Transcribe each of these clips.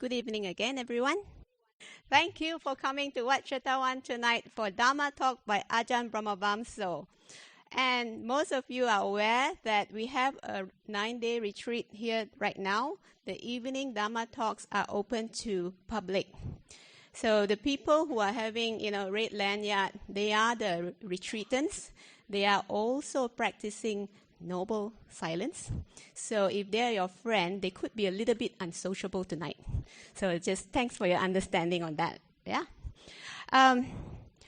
Good evening again, everyone. Thank you for coming to Wat Chetawan tonight for Dharma talk by Ajahn Brahm. And most of you are aware that we have a 9-day retreat here right now. The evening Dharma talks are open to public. So the people who are having, red lanyard, they are the retreatants. They are also practicing noble silence. So if they're your friend, they could be a little bit unsociable tonight. So just thanks for your understanding on that. Yeah.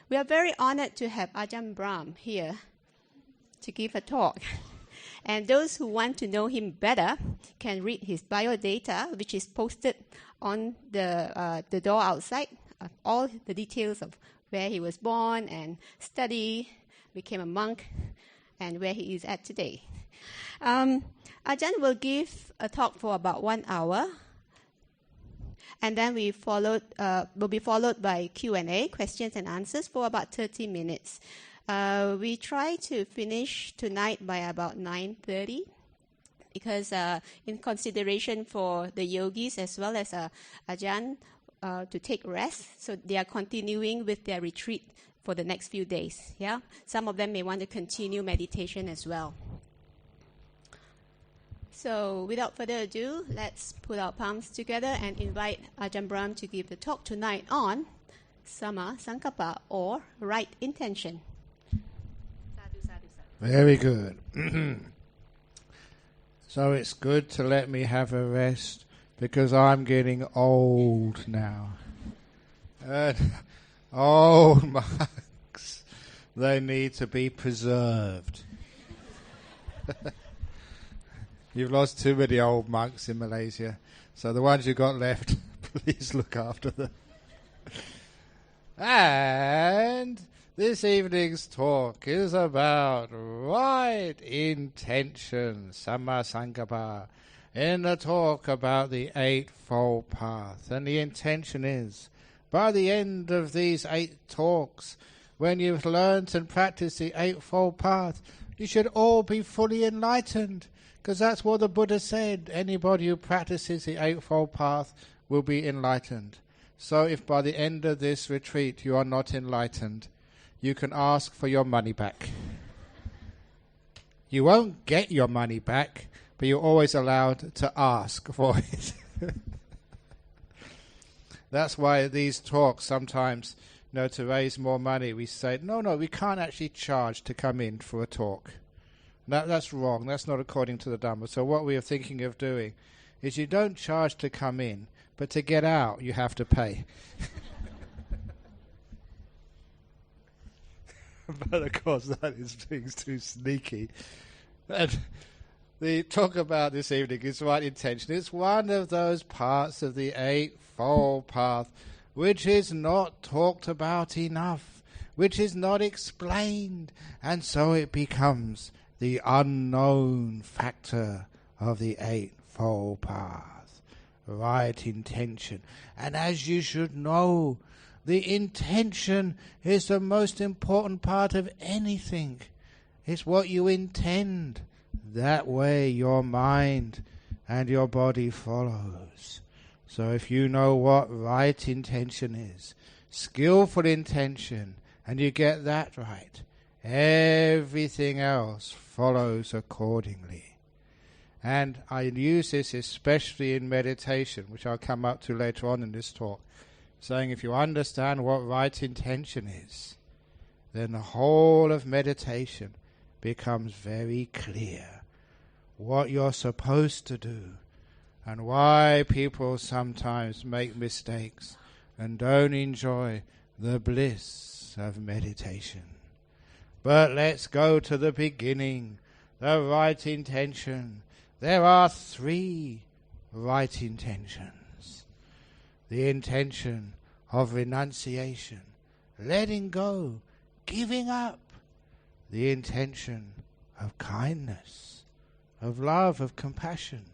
We are very honored to have Ajahn Brahm here to give a talk. And those who want to know him better can read his biodata, which is posted on the door outside. All the details of where he was born and study, became a monk, and where he is at today. Ajahn will give a talk for about 1 hour, and then will be followed by Q&A, questions and answers, for about 30 minutes. We try to finish tonight by about 9:30, because in consideration for the yogis as well as Ajahn to take rest, so they are continuing with their retreat for the next few days. Yeah, some of them may want to continue meditation as well. So without further ado, let's put our palms together and invite Ajahn Brahm to give the talk tonight on Samma, Sankappa, or right intention. Sadhu, sadhu, sadhu. Very good. So it's good to let me have a rest, because I'm getting old now. Old monks, they need to be preserved. You've lost too many old monks in Malaysia, so the ones you got left, please look after them. And this evening's talk is about right intention, Samma Sankappa, in the talk about the Eightfold Path. And the intention is, by the end of these 8 talks, when you've learnt and practiced the Eightfold Path, you should all be fully enlightened, because that's what the Buddha said. Anybody who practices the Eightfold Path will be enlightened. So if by the end of this retreat you are not enlightened, you can ask for your money back. You won't get your money back, but you're always allowed to ask for it. That's why these talks sometimes, to raise more money, we say, no, we can't actually charge to come in for a talk. That's wrong. That's not according to the Dhamma. So what we are thinking of doing is you don't charge to come in, but to get out you have to pay. But of course that is being too sneaky. And the talk about this evening is right intention. It's one of those parts of the Eightfold Path which is not talked about enough, which is not explained, and so it becomes the unknown factor of the Eightfold Path. Right intention. And as you should know, the intention is the most important part of anything. It's what you intend. That way your mind and your body follows. So if you know what right intention is, skillful intention, and you get that right, everything else follows accordingly. And I use this especially in meditation, which I'll come up to later on in this talk, saying if you understand what right intention is, then the whole of meditation becomes very clear. What you're supposed to do, and why people sometimes make mistakes and don't enjoy the bliss of meditation. But let's go to the beginning, the right intention. There are 3 right intentions. The intention of renunciation, letting go, giving up. The intention of kindness, of love, of compassion.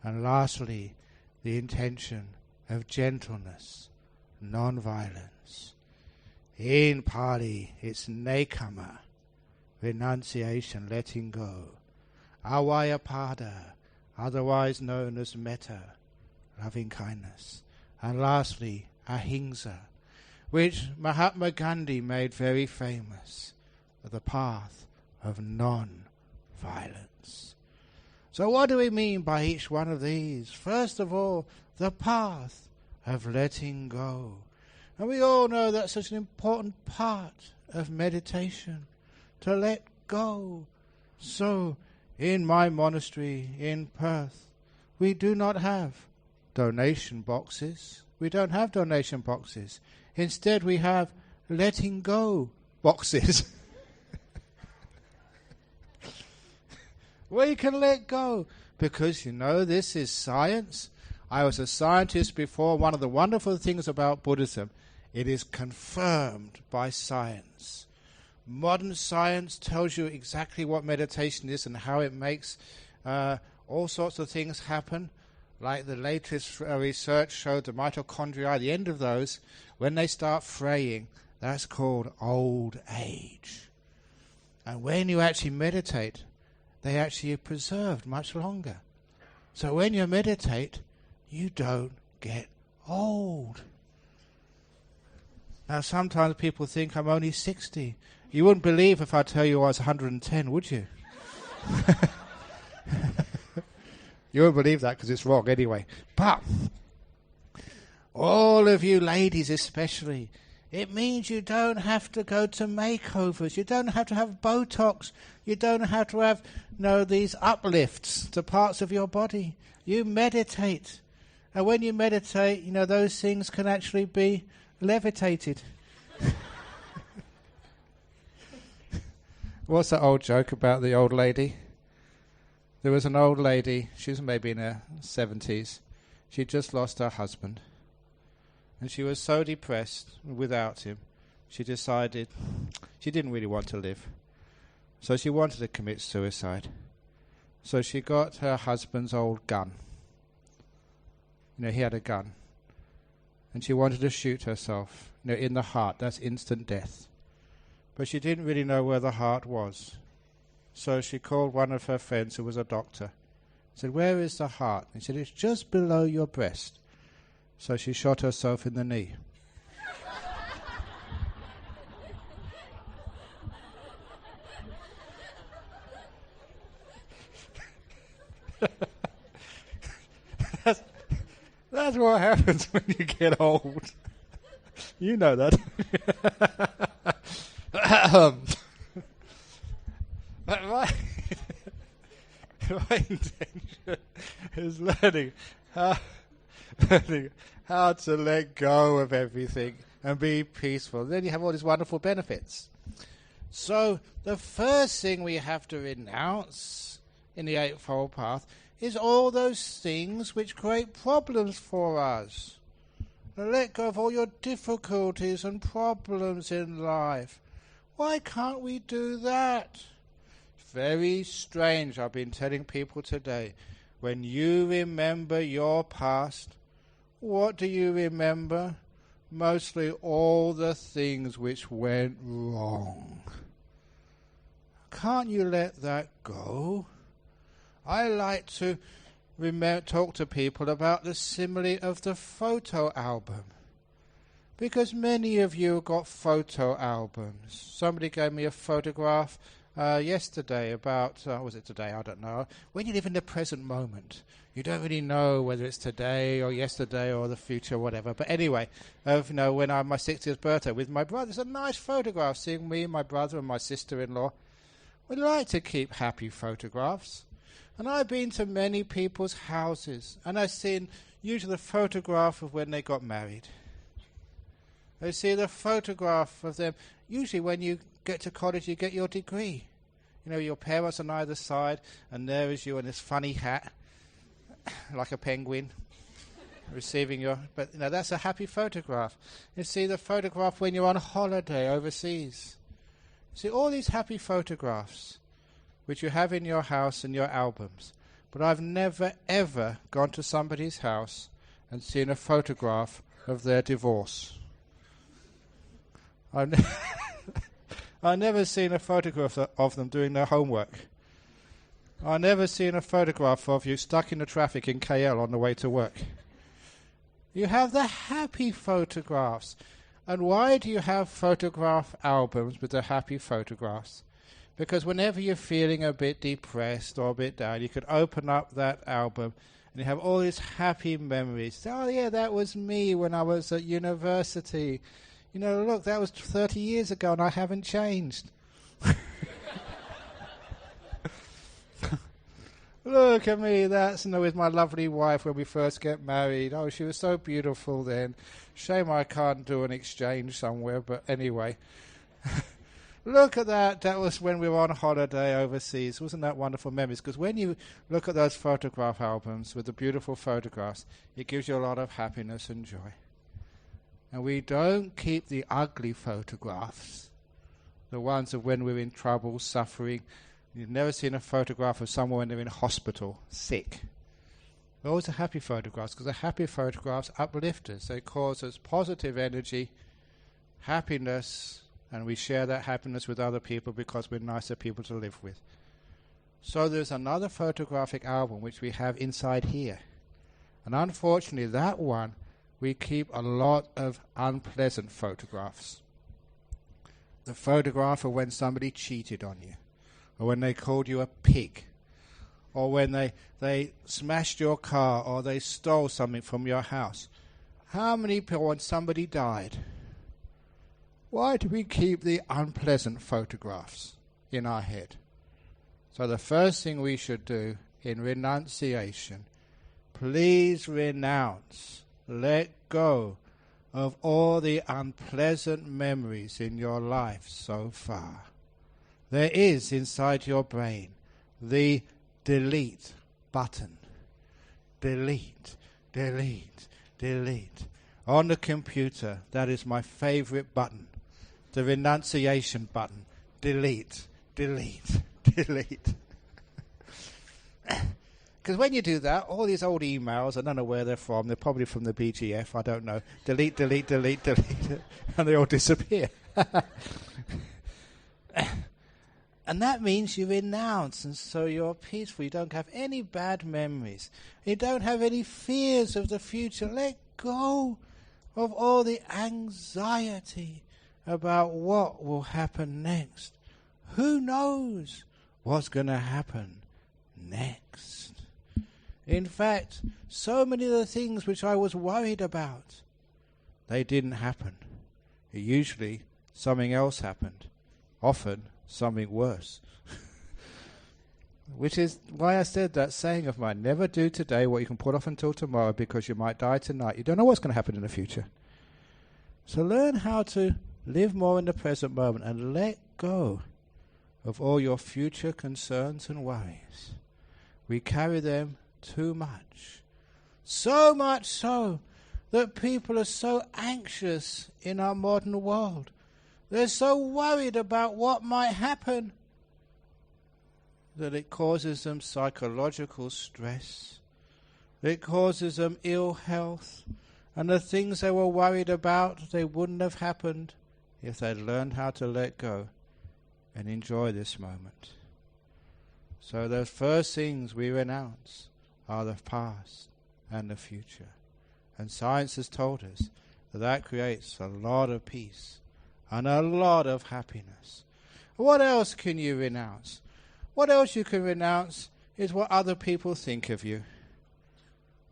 And lastly, the intention of gentleness, non-violence. In Pali, it's nekkhamma, renunciation, letting go. Avayapada, otherwise known as metta, loving kindness. and lastly, ahimsa, which Mahatma Gandhi made very famous, the path of non-violence. So what do we mean by each one of these? First of all, the path of letting go. And we all know that's such an important part of meditation, to let go. So, in my monastery in Perth, we do not have donation boxes. We don't have donation boxes. Instead, we have letting go boxes. Where you can let go. Because, this is science. I was a scientist before. One of the wonderful things about Buddhism, it is confirmed by science. Modern science tells you exactly what meditation is and how it makes all sorts of things happen. Like the latest research showed the mitochondria, at the end of those, when they start fraying, that's called old age. And when you actually meditate, they actually are preserved much longer. So when you meditate, you don't get old. Now sometimes people think I'm only 60. You wouldn't believe if I tell you I was 110, would you? You won't believe that because it's wrong anyway. But all of you ladies especially, it means you don't have to go to makeovers. You don't have to have Botox. You don't have to have these uplifts to parts of your body. You meditate. And when you meditate, those things can actually be levitated. What's that old joke about the old lady? There was an old lady, she was maybe in her 70s. She'd just lost her husband. And she was so depressed without him, she decided she didn't really want to live. So she wanted to commit suicide. So she got her husband's old gun. He had a gun. And she wanted to shoot herself, in the heart. That's instant death. But she didn't really know where the heart was. So she called one of her friends who was a doctor. Said, "Where is the heart?" And he said, "It's just below your breast." So she shot herself in the knee. That's what happens when you get old. You know that. My intention is learning how to let go of everything and be peaceful. Then you have all these wonderful benefits. So the first thing we have to renounce in the Eightfold Path is all those things which create problems for us. Let go of all your difficulties and problems in life. Why can't we do that? It's very strange, I've been telling people today. When you remember your past, what do you remember? Mostly all the things which went wrong. Can't you let that go? I like to talk to people about the simile of the photo album. Because many of you have got photo albums. Somebody gave me a photograph yesterday about, was it today? I don't know. When you live in the present moment, you don't really know whether it's today or yesterday or the future or whatever. But anyway, when I had my 60th birthday with my brother, it's a nice photograph seeing me, my brother and my sister-in-law. We like to keep happy photographs. And I've been to many people's houses, and I've seen usually the photograph of when they got married. I see the photograph of them. Usually when you get to college, you get your degree. Your parents on either side, and there is you in this funny hat, like a penguin, receiving your... But, that's a happy photograph. You see the photograph when you're on holiday overseas. See all these happy photographs which you have in your house and your albums. But I've never, ever gone to somebody's house and seen a photograph of their divorce. I've never seen a photograph of them doing their homework. I've never seen a photograph of you stuck in the traffic in KL on the way to work. You have the happy photographs. And why do you have photograph albums with the happy photographs? Because whenever you're feeling a bit depressed or a bit down, you could open up that album and you have all these happy memories. Oh yeah, that was me when I was at university. You know, look, that was 30 years ago and I haven't changed. Look at me, that's with my lovely wife when we first get married. Oh, she was so beautiful then. Shame I can't do an exchange somewhere, but anyway. Look at that. That was when we were on holiday overseas. Wasn't that wonderful memories? Because when you look at those photograph albums with the beautiful photographs, it gives you a lot of happiness and joy. And we don't keep the ugly photographs, the ones of when we're in trouble, suffering. You've never seen a photograph of someone when they're in hospital, sick. They're always the happy photographs, because the happy photographs uplift us. They cause us positive energy, happiness, and we share that happiness with other people because we're nicer people to live with. So there's another photographic album which we have inside here. And unfortunately, that one, we keep a lot of unpleasant photographs. The photograph of when somebody cheated on you, or when they called you a pig, or when they smashed your car, or they stole something from your house. How many people, when somebody died? Why do we keep the unpleasant photographs in our head? So the first thing we should do in renunciation, please renounce, let go of all the unpleasant memories in your life so far. There is inside your brain the delete button. Delete, delete, delete. On the computer, that is my favorite button. The renunciation button. Delete, delete, delete. Because when you do that, all these old emails, I don't know where they're from, they're probably from the BGF, I don't know. Delete, delete, delete, delete, and they all disappear. And that means you renounce, and so you're peaceful. You don't have any bad memories. You don't have any fears of the future. Let go of all the anxiety about what will happen next. Who knows what's going to happen next? In fact, so many of the things which I was worried about, they didn't happen. Usually something else happened. Often something worse. Which is why I said that saying of mine, never do today what you can put off until tomorrow because you might die tonight. You don't know what's going to happen in the future. So learn how to live more in the present moment and let go of all your future concerns and worries. We carry them too much. So much so that people are so anxious in our modern world. They're so worried about what might happen that it causes them psychological stress. It causes them ill health. And the things they were worried about, they wouldn't have happened if they'd learned how to let go and enjoy this moment. So the first things we renounce are the past and the future. And science has told us that that creates a lot of peace and a lot of happiness. What else can you renounce? What else you can renounce is what other people think of you.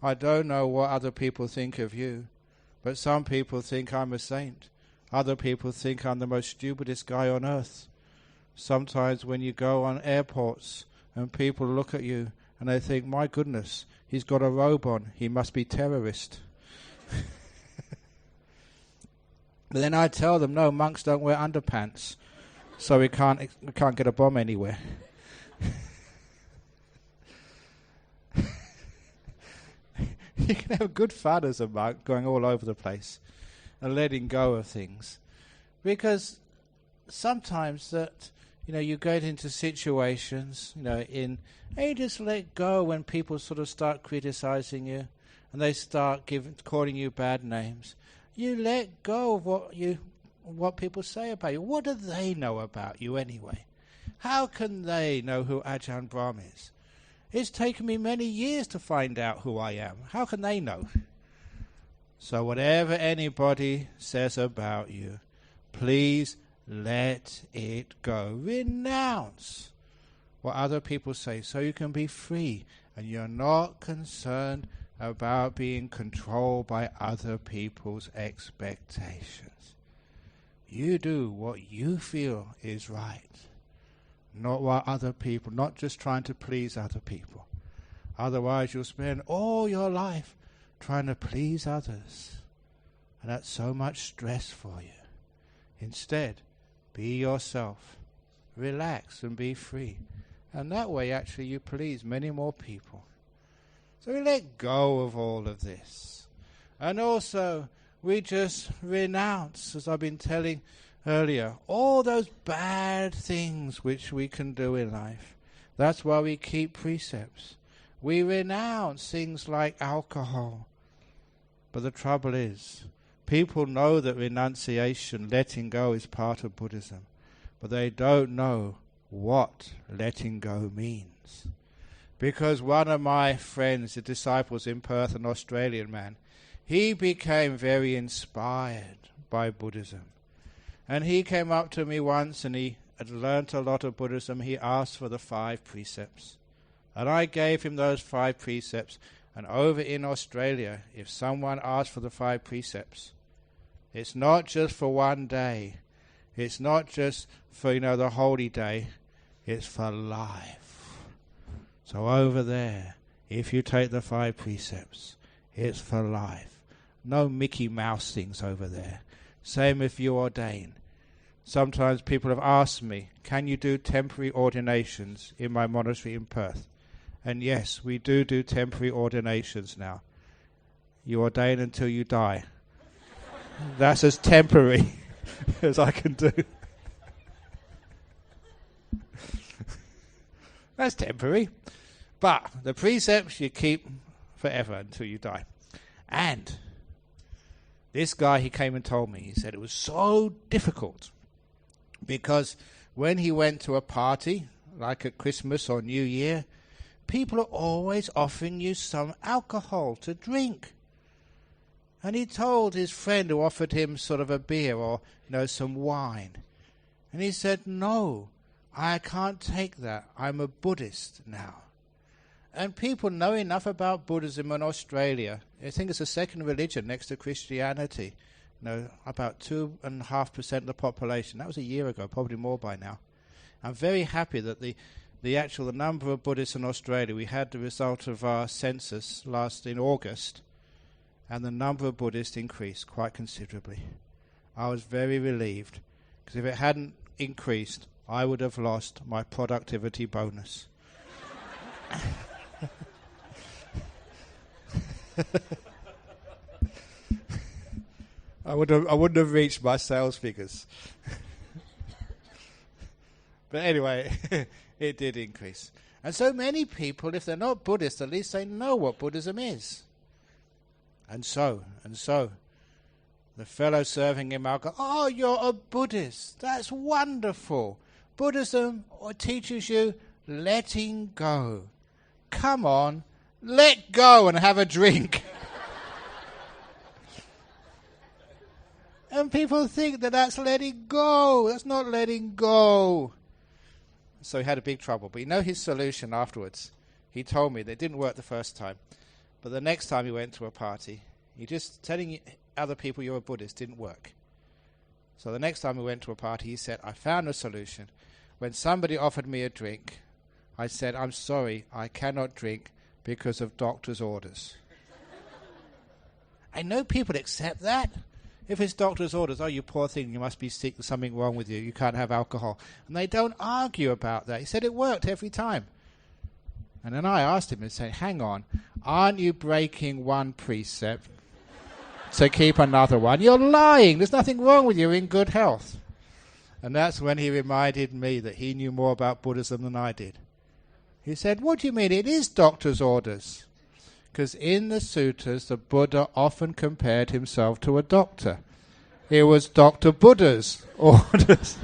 I don't know what other people think of you, but some people think I'm a saint. Other people think I'm the most stupidest guy on earth. Sometimes when you go on airports and people look at you and they think, my goodness, he's got a robe on, he must be terrorist. But then I tell them, no, monks don't wear underpants, so we can't get a bomb anywhere. You can have good fun as a monk, going all over the place and letting go of things, because sometimes that you get into situations, and you just let go when people sort of start criticizing you and they start calling you bad names. You let go of what people say about you. What do they know about you anyway? How can they know who Ajahn Brahm is? It's taken me many years to find out who I am. How can they know? So whatever anybody says about you, please let it go. Renounce what other people say so you can be free and you're not concerned about being controlled by other people's expectations. You do what you feel is right, not what other people, not just trying to please other people. Otherwise you'll spend all your life trying to please others, and that's so much stress for you. Instead, be yourself, relax and be free, and that way actually you please many more people. So we let go of all of this. And also, we just renounce, as I've been telling earlier, all those bad things which we can do in life. That's why we keep precepts. We renounce things like alcohol. But the trouble is, people know that renunciation, letting go, is part of Buddhism. But they don't know what letting go means. Because one of my friends, the disciples in Perth, an Australian man, he became very inspired by Buddhism. And he came up to me once and he had learnt a lot of Buddhism. He asked for the 5 precepts. And I gave him those 5 precepts. And over in Australia, if someone asks for the 5 precepts, it's not just for one day. It's not just for, the holy day. It's for life. So over there, if you take the 5 precepts, it's for life. No Mickey Mouse things over there. Same if you ordain. Sometimes people have asked me, can you do temporary ordinations in my monastery in Perth? And yes, we do temporary ordinations now. You ordain until you die. That's as temporary as I can do. That's temporary. But the precepts you keep forever until you die. And this guy, he came and told me, he said it was so difficult because when he went to a party, like at Christmas or New Year, people are always offering you some alcohol to drink. And he told his friend who offered him sort of a beer or, some wine. And he said, no, I can't take that. I'm a Buddhist now. And people know enough about Buddhism in Australia. I think it's the second religion next to Christianity. About 2.5% of the population. That was a year ago, probably more by now. I'm very happy that the number of Buddhists in Australia, we had the result of our census last in August, and the number of Buddhists increased quite considerably. I was very relieved, because if it hadn't increased, I would have lost my productivity bonus. I wouldn't have reached my sales figures. But anyway, it did increase. And so many people, if they're not Buddhist, at least they know what Buddhism is. And so, the fellow serving him alcohol, oh, you're a Buddhist. That's wonderful. Buddhism teaches you letting go. Come on, let go and have a drink. And people think that that's letting go. That's not letting go. So he had a big trouble. But his solution afterwards. He told me that it didn't work the first time. But the next time he went to a party, he just telling other people you're a Buddhist didn't work. So the next time he went to a party, he said, I found a solution. When somebody offered me a drink, I said, I'm sorry, I cannot drink because of doctor's orders. I know people accept that. If it's doctor's orders, oh, you poor thing, you must be sick, there's something wrong with you, you can't have alcohol. And they don't argue about that. He said it worked every time. And then I asked him and said, hang on, aren't you breaking one precept to keep another one? You're lying, there's nothing wrong with you, in good health. And that's when he reminded me that he knew more about Buddhism than I did. He said, what do you mean? It is doctor's orders. Because in the sutras, the Buddha often compared himself to a doctor. It was Dr. Buddha's orders.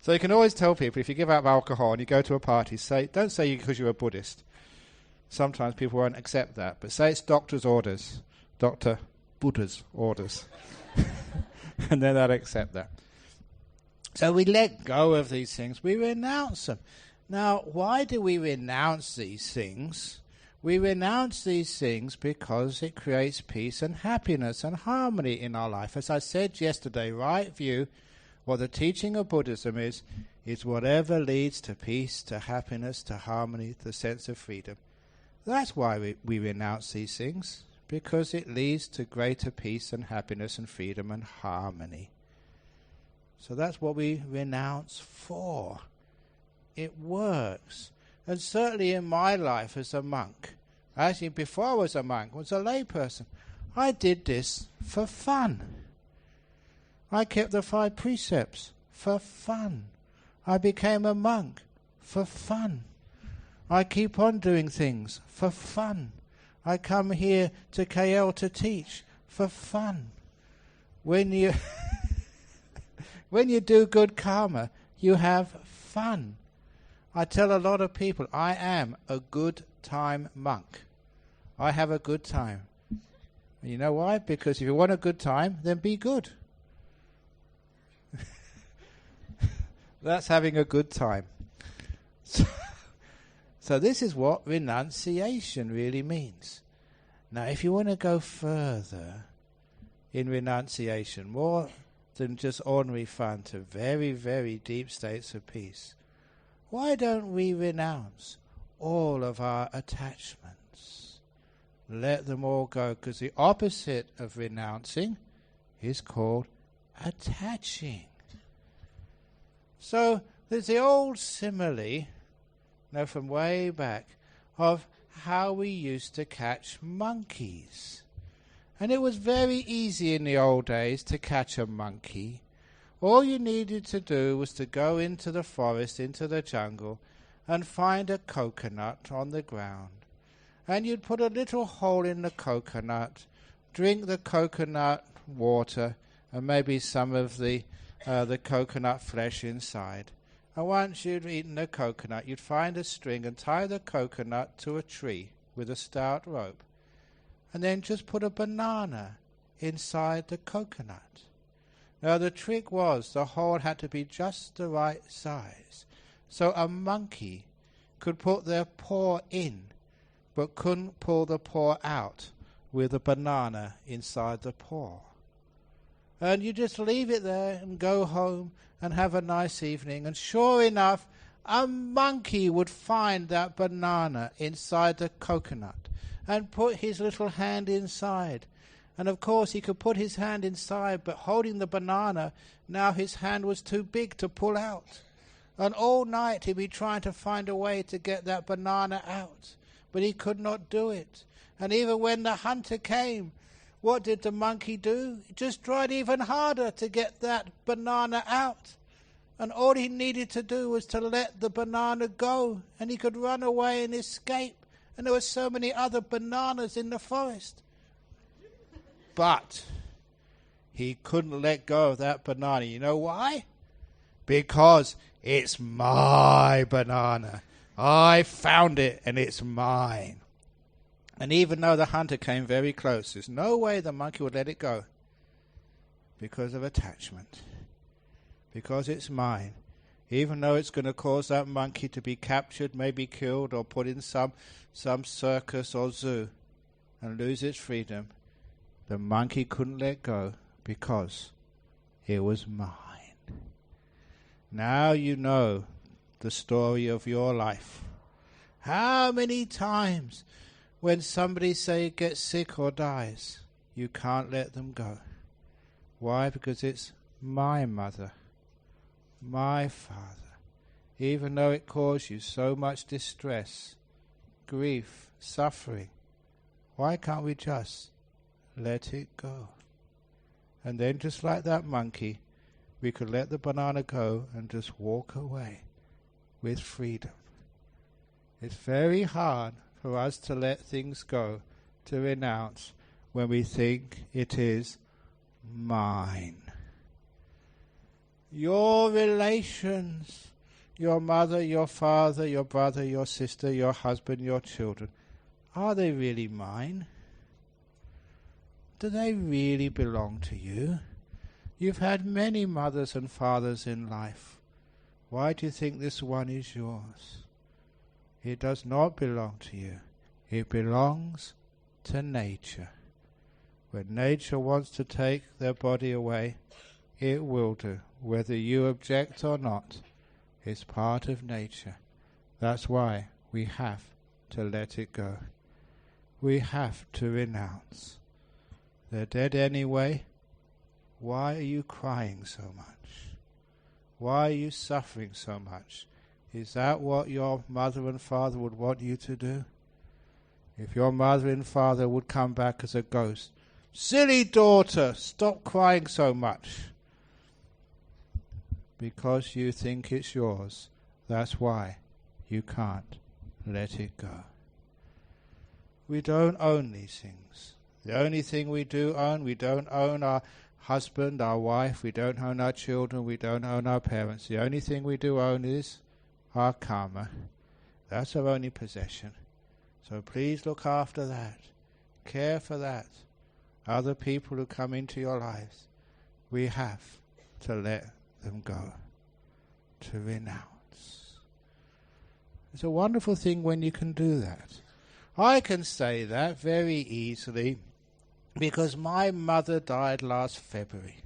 So you can always tell people, if you give up alcohol and you go to a party, don't say because you're a Buddhist. Sometimes people won't accept that. But say it's doctor's orders. Dr. Buddha's orders. And then I'd accept that. So we let go of these things. We renounce them. Now, why do we renounce these things? We renounce these things because it creates peace and happiness and harmony in our life. As I said yesterday, right view, what the teaching of Buddhism is whatever leads to peace, to happiness, to harmony, the sense of freedom. That's why we renounce these things, because it leads to greater peace and happiness and freedom and harmony. So that's what we renounce for. It works. And certainly in my life as a monk, actually before I was a monk, was a lay person, I did this for fun. I kept the 5 precepts for fun. I became a monk for fun. I keep on doing things for fun. I come here to KL to teach for fun. When you when you do good karma, you have fun. I tell a lot of people, I am a good time monk. I have a good time. You know why? Because if you want a good time, then be good. That's having a good time. So this is what renunciation really means. Now, if you want to go further in renunciation, more than just ordinary fun, to very, very deep states of peace, why don't we renounce all of our attachments? Let them all go, because the opposite of renouncing is called attaching. So there's the old simile, from way back, of how we used to catch monkeys. And it was very easy in the old days to catch a monkey. All you needed to do was to go into the forest, into the jungle, and find a coconut on the ground. And you'd put a little hole in the coconut, drink the coconut water, and maybe some of the coconut flesh inside. And once you'd eaten the coconut, you'd find a string and tie the coconut to a tree with a stout rope. And then just put a banana inside the coconut. Now the trick was the hole had to be just the right size, so a monkey could put their paw in, but couldn't pull the paw out with a banana inside the paw. And you just leave it there and go home and have a nice evening, and sure enough, a monkey would find that banana inside the coconut and put his little hand inside. And of course he could put his hand inside, but holding the banana, now his hand was too big to pull out. And all night he'd be trying to find a way to get that banana out, but he could not do it. And even when the hunter came, what did the monkey do? He just tried even harder to get that banana out. And all he needed to do was to let the banana go, and he could run away and escape. And there were so many other bananas in the forest. But he couldn't let go of that banana. You know why? Because it's my banana. I found it and it's mine. And even though the hunter came very close, there's no way the monkey would let it go. Because of attachment. Because it's mine. Even though it's going to cause that monkey to be captured, maybe killed, or put in some circus or zoo and lose its freedom, the monkey couldn't let go because it was mine. Now you know the story of your life. How many times when somebody, say, gets sick or dies, you can't let them go? Why? Because it's my mother, my father. Even though it caused you so much distress, grief, suffering, why can't we just let it go? And then just like that monkey, we could let the banana go and just walk away with freedom. It's very hard for us to let things go, to renounce, when we think it is mine. Your relations, your mother, your father, your brother, your sister, your husband, your children, are they really mine? do they really belong to you? You've had many mothers and fathers in life. Why do you think this one is yours? It does not belong to you. It belongs to nature. When nature wants to take their body away, it will do, whether you object or not. It's part of nature. That's why we have to let it go. We have to renounce. They're dead anyway. Why are you crying so much? Why are you suffering so much? Is that what your mother and father would want you to do? If your mother and father would come back as a ghost, silly daughter, stop crying so much. Because you think it's yours, that's why you can't let it go. We don't own these things. The only thing we do own, we don't own our husband, our wife, we don't own our children, we don't own our parents. The only thing we do own is our karma. That's our only possession. So please look after that. Care for that. Other people who come into your lives, we have to let them go. To renounce. It's a wonderful thing when you can do that. I can say that very easily because my mother died last February.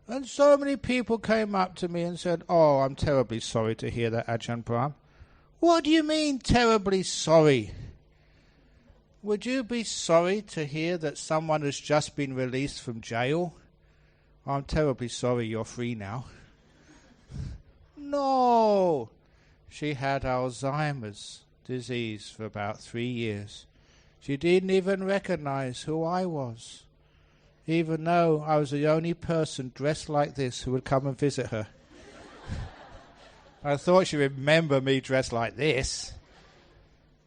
And so many people came up to me and said, "Oh, I'm terribly sorry to hear that, Ajahn Brahm." What do you mean, terribly sorry? Would you be sorry to hear that someone has just been released from jail? I'm terribly sorry you're free now. No. She had Alzheimer's disease for about 3 years. She didn't even recognize who I was, even though I was the only person dressed like this who would come and visit her. I thought she'd remember me dressed like this.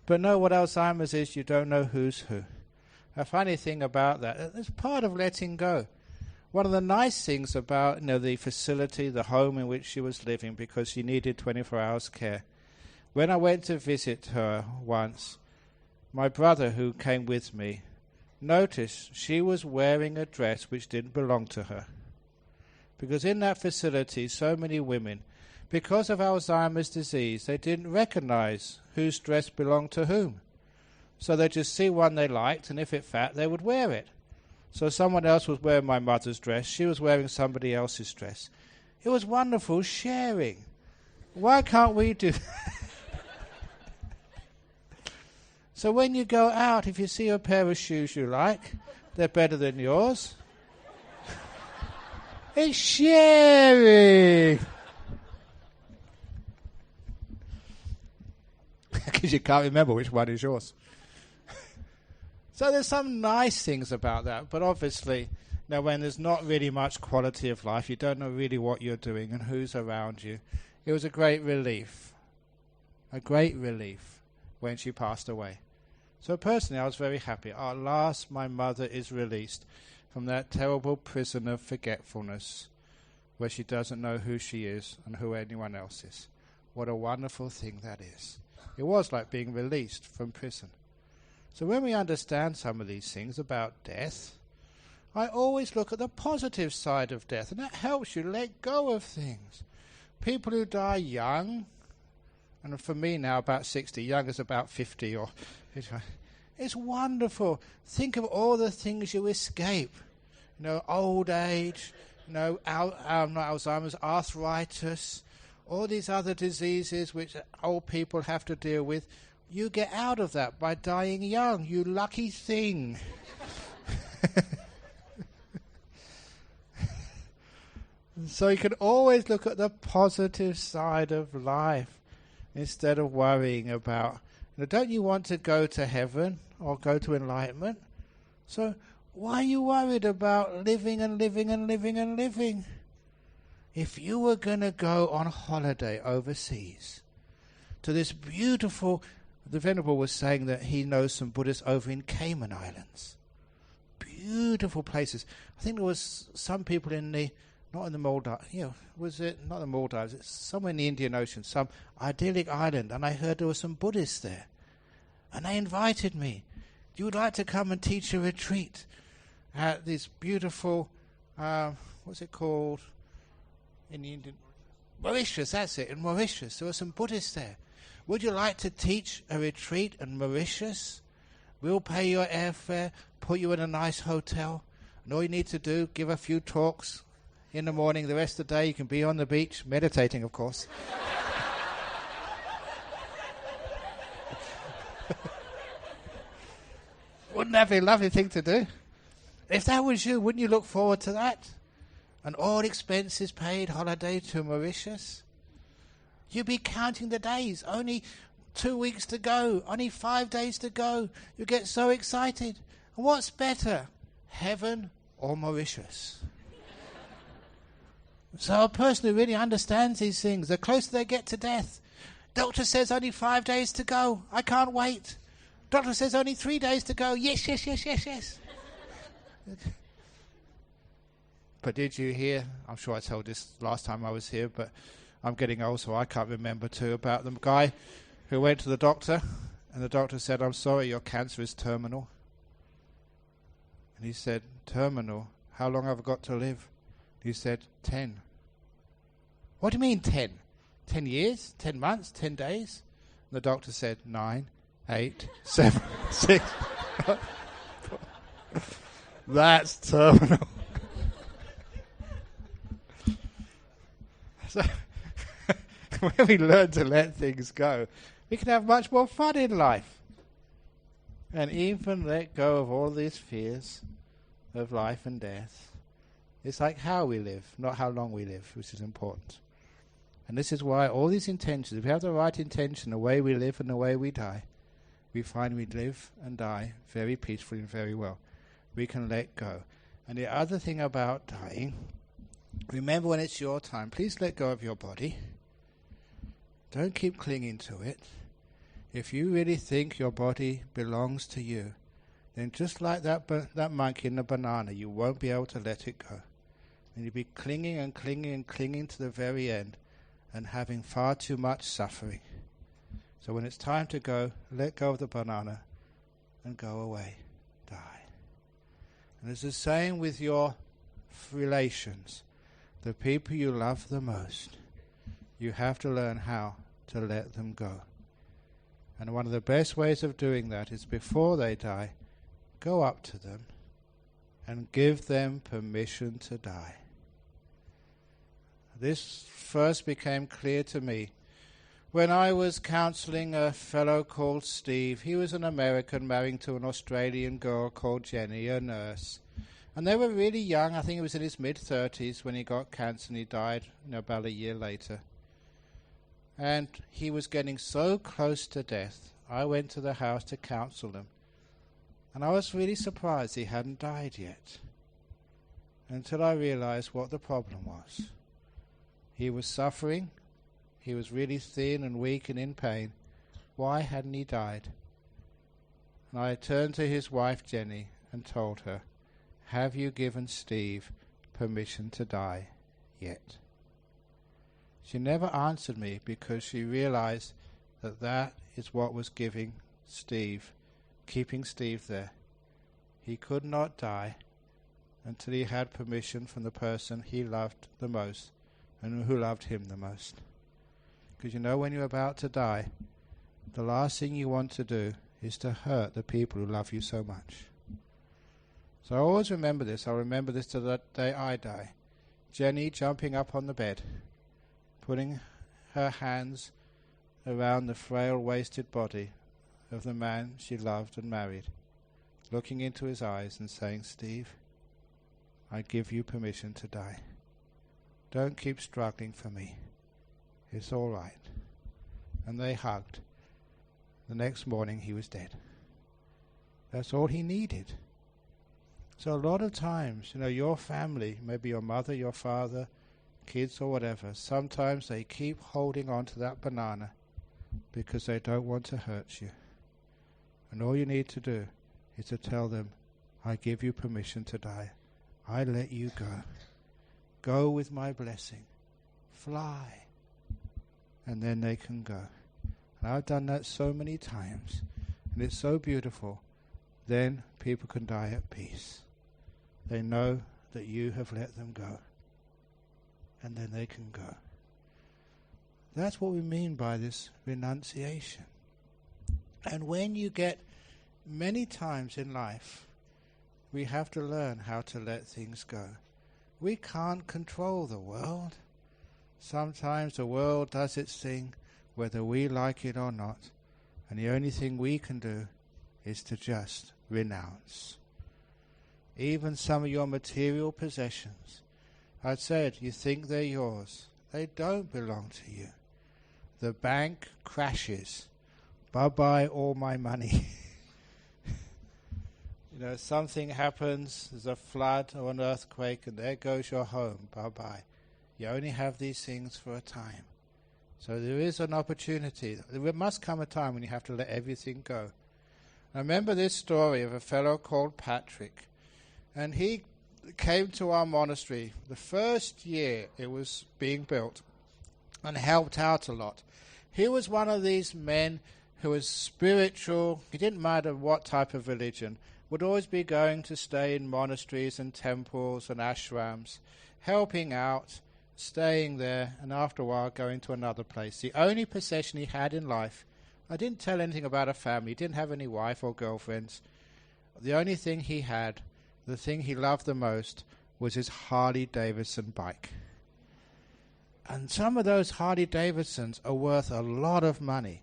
But no, what Alzheimer's is, you don't know who's who. A funny thing about that, it's part of letting go. One of the nice things about the facility, the home in which she was living, because she needed 24 hours care. When I went to visit her once, my brother, who came with me, noticed she was wearing a dress which didn't belong to her. Because in that facility, so many women, because of Alzheimer's disease, they didn't recognize whose dress belonged to whom. So they'd just see one they liked, and if it fit, they would wear it. So someone else was wearing my mother's dress. She was wearing somebody else's dress. It was wonderful sharing. Why can't we do that? So when you go out, if you see a pair of shoes you like, they're better than yours. It's sharing. Because you can't remember which one is yours. So there's some nice things about that, but obviously, when there's not really much quality of life, you don't know really what you're doing and who's around you. It was a great relief when she passed away. So personally, I was very happy. At last, my mother is released from that terrible prison of forgetfulness, where she doesn't know who she is and who anyone else is. What a wonderful thing that is. It was like being released from prison. So when we understand some of these things about death, I always look at the positive side of death, and that helps you let go of things. People who die young, and for me now about 60, young is about 50 or... It's wonderful. Think of all the things you escape. Old age, not Alzheimer's, arthritis, all these other diseases which old people have to deal with. You get out of that by dying young, you lucky thing. So you can always look at the positive side of life instead of worrying about, don't you want to go to heaven or go to enlightenment? So why are you worried about living and living and living and living? If you were going to go on holiday overseas to this beautiful... The Venerable was saying that he knows some Buddhists over in Cayman Islands. Beautiful places. I think there was some people in the... Not in the Maldives, was it not the Maldives? It's somewhere in the Indian Ocean, some idyllic island, and I heard there were some Buddhists there. And they invited me. You would like to come and teach a retreat? at this beautiful, what's it called in the Indian? Mauritius, that's it, in Mauritius. There were some Buddhists there. Would you like to teach a retreat in Mauritius? We'll pay your airfare, put you in a nice hotel, and all you need to do, give a few talks in the morning. The rest of the day you can be on the beach, meditating, of course. Wouldn't that be a lovely thing to do? If that was you, wouldn't you look forward to that? An all expenses paid holiday to Mauritius? You'd be counting the days. Only 2 weeks to go. Only 5 days to go. You get so excited. And what's better, heaven or Mauritius? So a person who really understands these things, the closer they get to death. Doctor says only 5 days to go. I can't wait. Doctor says only 3 days to go. Yes, yes, yes, yes, yes. But did you hear, I'm sure I told this last time I was here, but I'm getting old so I can't remember too, about the guy who went to the doctor and the doctor said, I'm sorry, your cancer is terminal. And he said, terminal? How long have I got to live? He said, 10. What do you mean 10? 10 years? 10 months? 10 days? And the doctor said, 9, 8, 7, 6. That's terminal. So, when we learn to let things go, we can have much more fun in life. And even let go of all these fears of life and death. It's like how we live, not how long we live, which is important. And this is why all these intentions, if we have the right intention, the way we live and the way we die, we find we live and die very peacefully and very well. We can let go. And the other thing about dying, remember when it's your time, please let go of your body. Don't keep clinging to it. If you really think your body belongs to you, then just like that monkey in the banana, you won't be able to let it go. And you'll be clinging and clinging and clinging to the very end and having far too much suffering. So when it's time to go, let go of the banana and go away. Die. And it's the same with your relations. The people you love the most, you have to learn how to let them go. And one of the best ways of doing that is before they die, go up to them and give them permission to die. This first became clear to me when I was counseling a fellow called Steve. He was an American married to an Australian girl called Jenny, a nurse. And they were really young. I think he was in his mid-30s when he got cancer and he died about a year later. And he was getting so close to death. I went to the house to counsel him. And I was really surprised he hadn't died yet. Until I realized what the problem was. He was suffering. He was really thin and weak and in pain. Why hadn't he died? And I turned to his wife Jenny and told her, have you given Steve permission to die yet? She never answered me because she realized that that is what was giving Steve, keeping Steve there. He could not die until he had permission from the person he loved the most and who loved him the most. Because you know when you're about to die, the last thing you want to do is to hurt the people who love you so much. So I always remember this. I'll remember this till the day I die. Jenny jumping up on the bed, putting her hands around the frail, wasted body of the man she loved and married, looking into his eyes and saying, Steve, I give you permission to die. Don't keep struggling for me. It's all right. And they hugged. The next morning he was dead. That's all he needed. So a lot of times, your family, maybe your mother, your father, kids or whatever, sometimes they keep holding on to that banana because they don't want to hurt you. And all you need to do is to tell them, I give you permission to die. I let you go. Go with my blessing. Fly. And then they can go. And I've done that so many times. And it's so beautiful. Then people can die at peace. they know that you have let them go. And then they can go. That's what we mean by this renunciation. And when you get many times in life, we have to learn how to let things go. We can't control the world. Sometimes the world does its thing, whether we like it or not. And the only thing we can do is to just renounce. Even some of your material possessions, I said, you think they're yours. They don't belong to you. The bank crashes. Bye-bye all my money. Something happens, there's a flood or an earthquake, and there goes your home. Bye-bye. You only have these things for a time. So there is an opportunity. There must come a time when you have to let everything go. I remember this story of a fellow called Patrick, and he came to our monastery the first year it was being built and helped out a lot. He was one of these men who was spiritual. It didn't matter what type of religion, would always be going to stay in monasteries and temples and ashrams, helping out, staying there, and after a while going to another place. The only possession he had in life, I didn't tell anything about a family, he didn't have any wife or girlfriends. The only thing he had, the thing he loved the most, was his Harley Davidson bike. And some of those Harley Davidsons are worth a lot of money.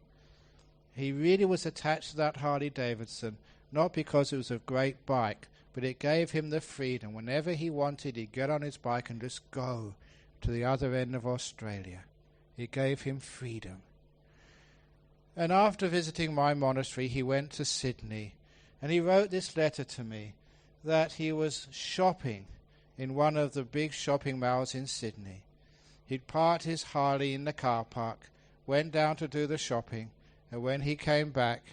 He really was attached to that Harley Davidson, not because it was a great bike, but it gave him the freedom. Whenever he wanted, he'd get on his bike and just go to the other end of Australia. It gave him freedom. And after visiting my monastery, he went to Sydney, and he wrote this letter to me that he was shopping in one of the big shopping malls in Sydney. He'd parked his Harley in the car park, went down to do the shopping, and when he came back,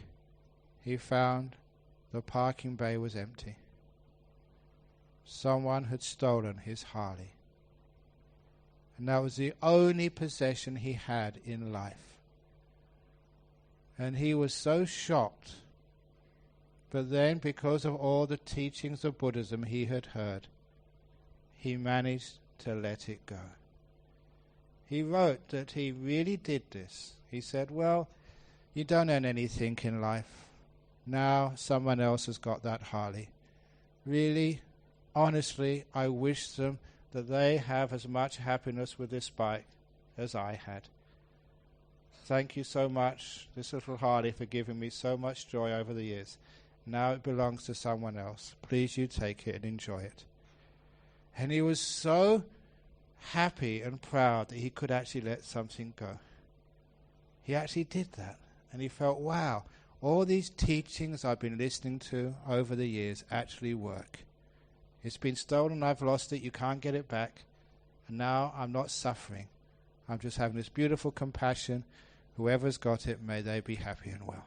he found the parking bay was empty. Someone had stolen his Harley. And that was the only possession he had in life. And he was so shocked. But then, because of all the teachings of Buddhism he had heard, he managed to let it go. He wrote that he really did this. He said, well, you don't earn anything in life. Now someone else has got that Harley. Really, honestly, I wish them that they have as much happiness with this bike as I had. Thank you so much, this little Harley, for giving me so much joy over the years. Now it belongs to someone else. Please you take it and enjoy it. And he was so happy and proud that he could actually let something go. He actually did that. And he felt, wow, all these teachings I've been listening to over the years actually work. It's been stolen, I've lost it, you can't get it back. And now I'm not suffering. I'm just having this beautiful compassion. Whoever's got it, may they be happy and well.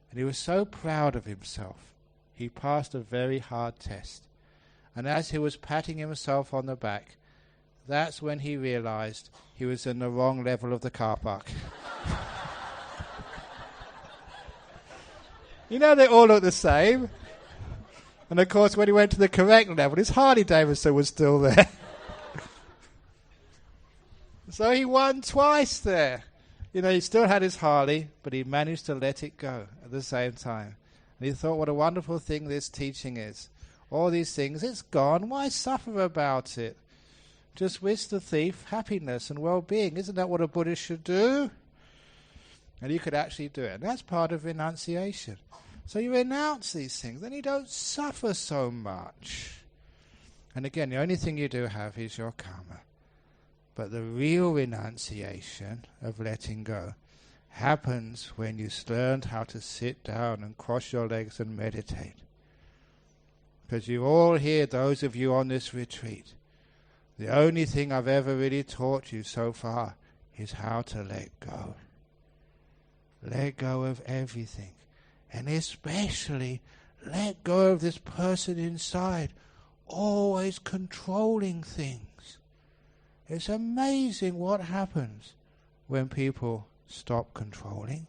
And he was so proud of himself. He passed a very hard test. And as he was patting himself on the back, that's when he realized he was in the wrong level of the car park. They all look the same. And of course, when he went to the correct level, his Harley Davidson was still there. So he won twice there. He still had his Harley, but he managed to let it go at the same time. And he thought, what a wonderful thing this teaching is. All these things, it's gone. Why suffer about it? Just wish the thief happiness and well-being. Isn't that what a Buddhist should do? And you could actually do it. And that's part of renunciation. So you renounce these things, then you don't suffer so much. And again, the only thing you do have is your karma. But the real renunciation of letting go happens when you learned how to sit down and cross your legs and meditate. Because you all hear, those of you on this retreat, the only thing I've ever really taught you so far is how to let go. Let go of everything. And especially let go of this person inside, always controlling things. It's amazing what happens when people stop controlling.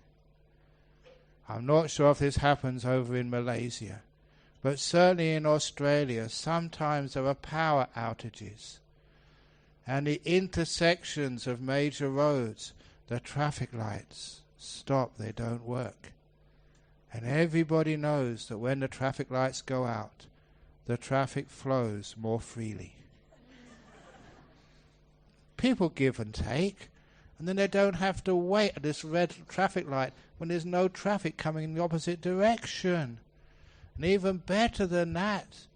I'm not sure if this happens over in Malaysia, But certainly in Australia, sometimes there are power outages. And the intersections of major roads, the traffic lights stop, they don't work. And everybody knows that when the traffic lights go out, the traffic flows more freely. People give and take, and then they don't have to wait at this red traffic light when there's no traffic coming in the opposite direction. And even better than that,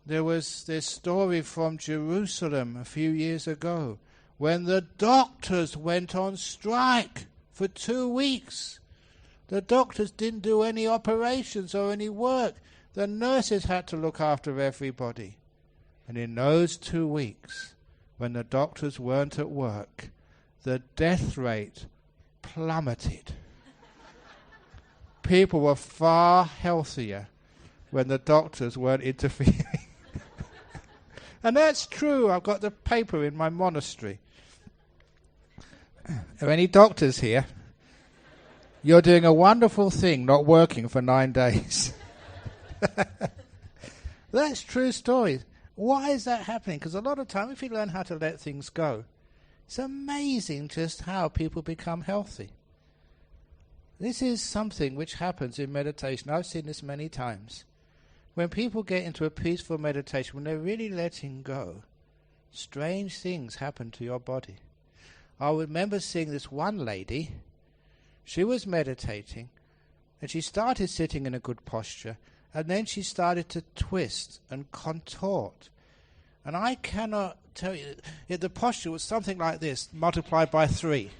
there was this story from Jerusalem a few years ago when the doctors went on strike for 2 weeks. The doctors didn't do any operations or any work. The nurses had to look after everybody. And in those 2 weeks, when the doctors weren't at work, the death rate plummeted. People were far healthier when the doctors weren't interfering. And that's true. I've got the paper in my monastery. Are there any doctors here? You're doing a wonderful thing not working for 9 days. That's true story. Why is that happening? Because a lot of time, if you learn how to let things go, it's amazing just how people become healthy. This is something which happens in meditation. I've seen this many times. When people get into a peaceful meditation, when they're really letting go, strange things happen to your body. I remember seeing this one lady. She was meditating, and she started sitting in a good posture, and then she started to twist and contort. And I cannot tell you, the posture was something like this, multiplied by 3.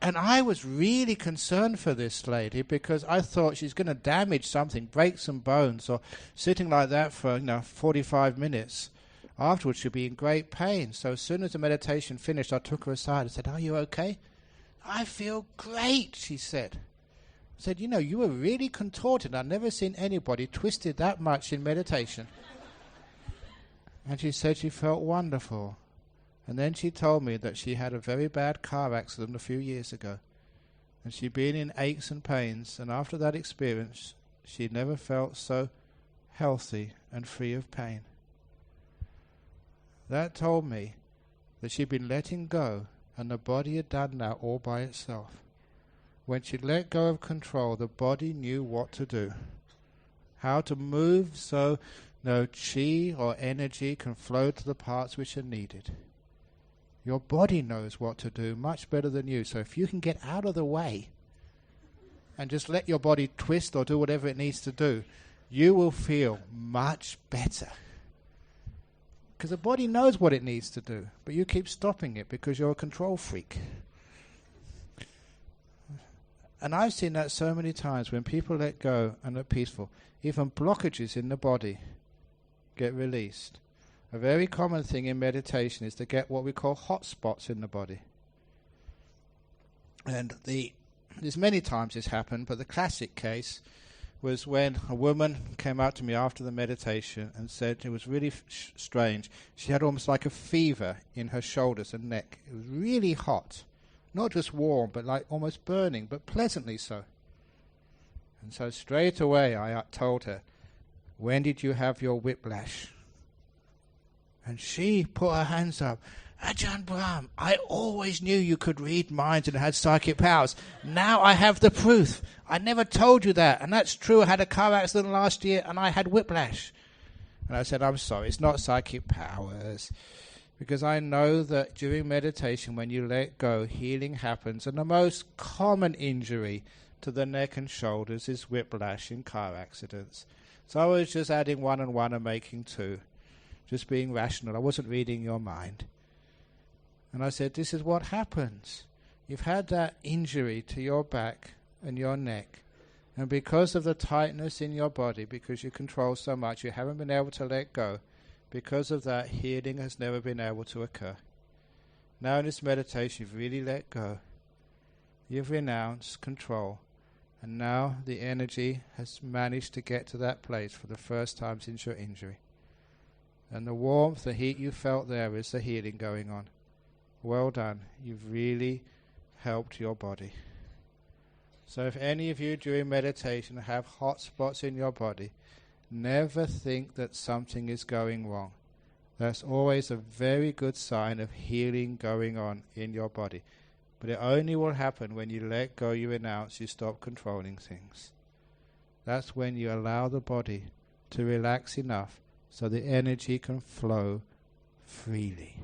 And I was really concerned for this lady because I thought she's going to damage something, break some bones, or sitting like that for 45 minutes. Afterwards, she'd be in great pain. So as soon as the meditation finished, I took her aside and said, "Are you okay?" "I feel great," she said. I said, "You were really contorted. I've never seen anybody twisted that much in meditation." And she said she felt wonderful. And then she told me that she had a very bad car accident a few years ago. And she'd been in aches and pains. And after that experience, she'd never felt so healthy and free of pain. That told me that she'd been letting go, and the body had done that all by itself. When she let go of control, the body knew what to do, how to move so no chi or energy can flow to the parts which are needed. Your body knows what to do much better than you. So if you can get out of the way and just let your body twist or do whatever it needs to do, you will feel much better. Because the body knows what it needs to do, but you keep stopping it because you're a control freak. And I've seen that so many times when people let go and are peaceful. Even blockages in the body get released. A very common thing in meditation is to get what we call hot spots in the body. And there's many times this happened, but the classic case was when a woman came up to me after the meditation and said it was really strange. She had almost like a fever in her shoulders and neck. It was really hot. Not just warm, but like almost burning, but pleasantly so. And so straight away I told her, "When did you have your whiplash?" And she put her hands up. "Ajahn Brahm, I always knew you could read minds and had psychic powers. Now I have the proof. I never told you that. And that's true. I had a car accident last year and I had whiplash." And I said, "I'm sorry, it's not psychic powers. Because I know that during meditation, when you let go, healing happens. And the most common injury to the neck and shoulders is whiplash in car accidents. So I was just adding 1 and 1 and making 2. Just being rational. I wasn't reading your mind." And I said, "This is what happens. You've had that injury to your back and your neck. And because of the tightness in your body, because you control so much, you haven't been able to let go. Because of that, healing has never been able to occur. Now in this meditation, you've really let go. You've renounced control. And now the energy has managed to get to that place for the first time since your injury. And the warmth, the heat you felt there is the healing going on. Well done. You've really helped your body." So if any of you during meditation have hot spots in your body, never think that something is going wrong. That's always a very good sign of healing going on in your body. But it only will happen when you let go, you renounce, you stop controlling things. That's when you allow the body to relax enough so the energy can flow freely.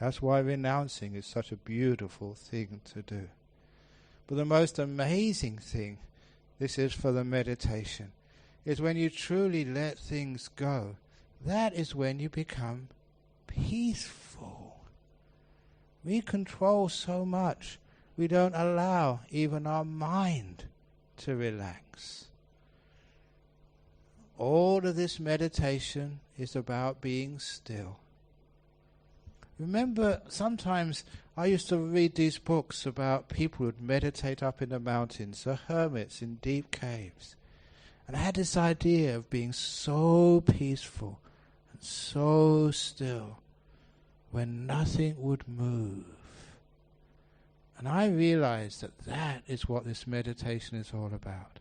That's why renouncing is such a beautiful thing to do. But the most amazing thing, this is for the meditation, is when you truly let things go. That is when you become peaceful. We control so much, we don't allow even our mind to relax. All of this meditation is about being still. Remember, sometimes I used to read these books about people who would meditate up in the mountains, the hermits in deep caves. And I had this idea of being so peaceful and so still when nothing would move. And I realized that that is what this meditation is all about.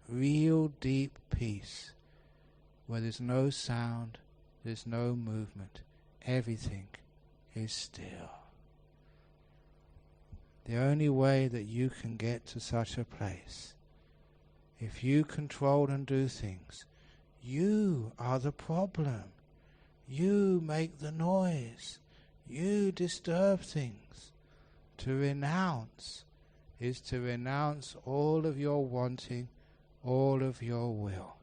Real deep peace, where there's no sound, there's no movement. Everything is still. The only way that you can get to such a place, if you control and do things, you are the problem. You make the noise. You disturb things. To renounce is to renounce all of your wanting, all of your will.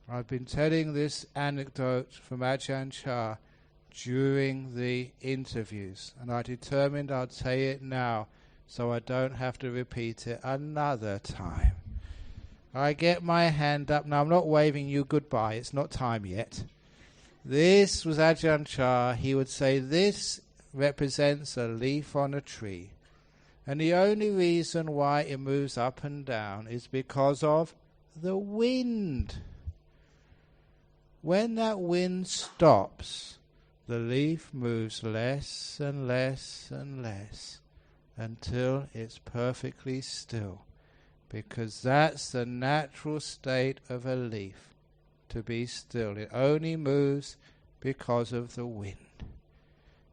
I've been telling this anecdote from Ajahn Chah during the interviews, and I determined I'd say it now so I don't have to repeat it another time. I get my hand up. Now I'm not waving you goodbye, it's not time yet. This was Ajahn Chah. He would say this represents a leaf on a tree, and the only reason why it moves up and down is because of the wind. When that wind stops, the leaf moves less and less and less until it's perfectly still, because that's the natural state of a leaf, to be still. It only moves because of the wind.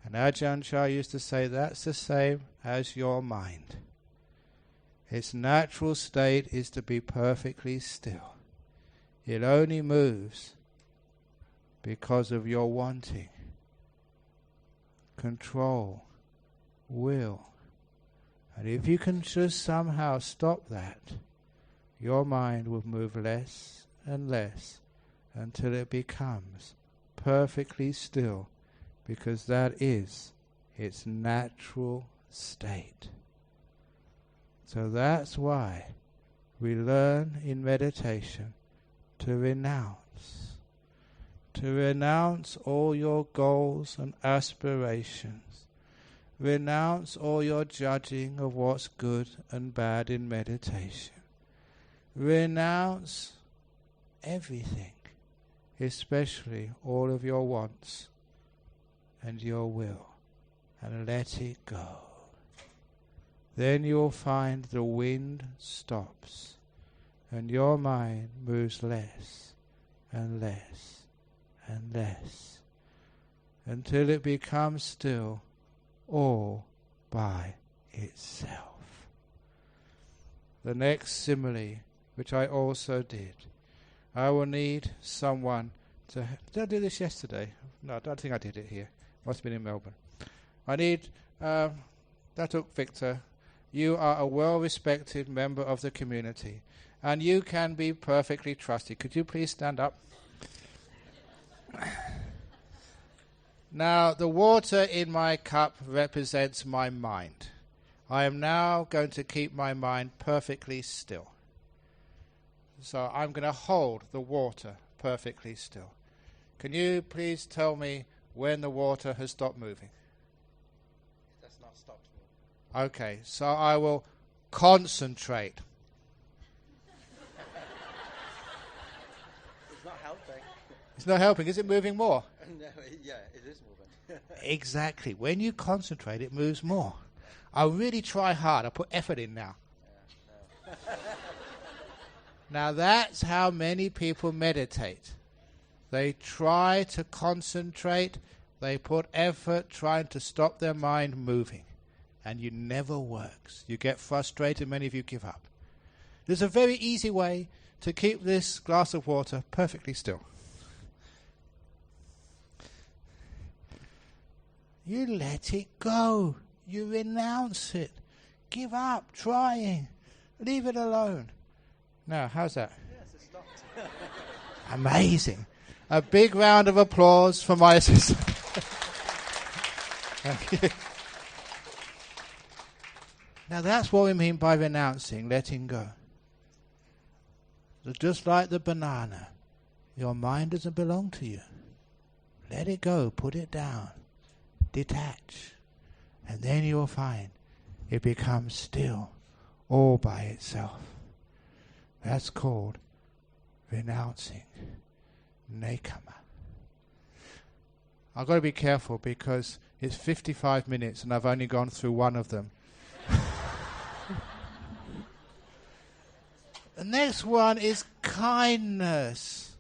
And Ajahn Chah used to say that's the same as your mind. Its natural state is to be perfectly still. It only moves because of your wanting, control, will. And if you can just somehow stop that, your mind will move less and less until it becomes perfectly still, because that is its natural state. So that's why we learn in meditation to renounce. To renounce all your goals and aspirations. Renounce all your judging of what's good and bad in meditation. Renounce everything, especially all of your wants and your will, and let it go. Then you'll find the wind stops and your mind moves less and less and less until it becomes still all by itself. The next simile, which I also did, I will need someone to... Did I do this yesterday? No, I don't think I did it here. Must have been in Melbourne. I need... Datuk Victor, you are a well-respected member of the community, and you can be perfectly trusted. Could you please stand up? Now, the water in my cup represents my mind. I am now going to keep my mind perfectly still. So I'm going to hold the water perfectly still. Can you please tell me when the water has stopped moving? That's not stopped moving. Okay, so I will concentrate. It's not helping. It's not helping. Is it moving more? No, yeah, it is moving. Exactly. When you concentrate, it moves more. I'll really try hard. I'll put effort in now. Now that's how many people meditate. They try to concentrate, they put effort trying to stop their mind moving, and it never works. You get frustrated, many of you give up. There's a very easy way to keep this glass of water perfectly still. You let it go. You renounce it. Give up trying. Leave it alone. Now, how's that? Yes, it stopped. Amazing. A big round of applause for my assistant. Thank you. Now that's what we mean by renouncing, letting go. So just like the banana, your mind doesn't belong to you. Let it go, put it down, detach, and then you'll find it becomes still, all by itself. That's called renouncing, Sankappa. I've got to be careful because it's 55 minutes and I've only gone through one of them. The next one is kindness.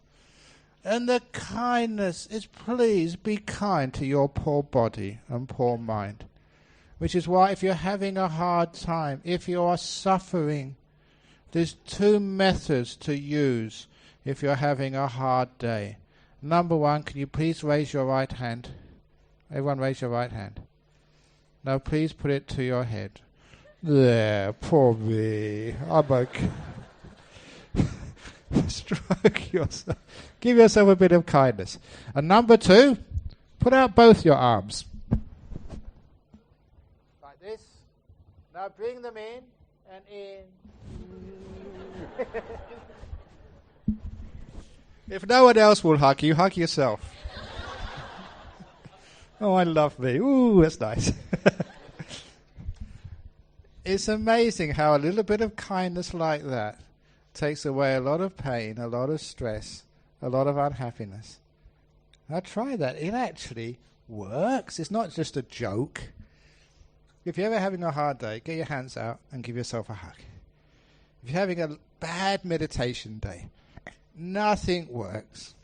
And the kindness is, please be kind to your poor body and poor mind. Which is why if you're having a hard time, if you are suffering, there's two methods to use if you're having a hard day. Number one, can you please raise your right hand? Everyone raise your right hand. Now please put it to your head. There, poor me. I'm okay. Stroke yourself. Give yourself a bit of kindness. And number two, put out both your arms. Like this. Now bring them in and in. If no one else will hug yourself. Oh, I love me. Ooh, that's nice. It's amazing how a little bit of kindness like that takes away a lot of pain, a lot of stress, a lot of unhappiness. Now try that. It actually works. It's not just a joke. If you're ever having a hard day, get your hands out and give yourself a hug. If you're having a bad meditation day, nothing works.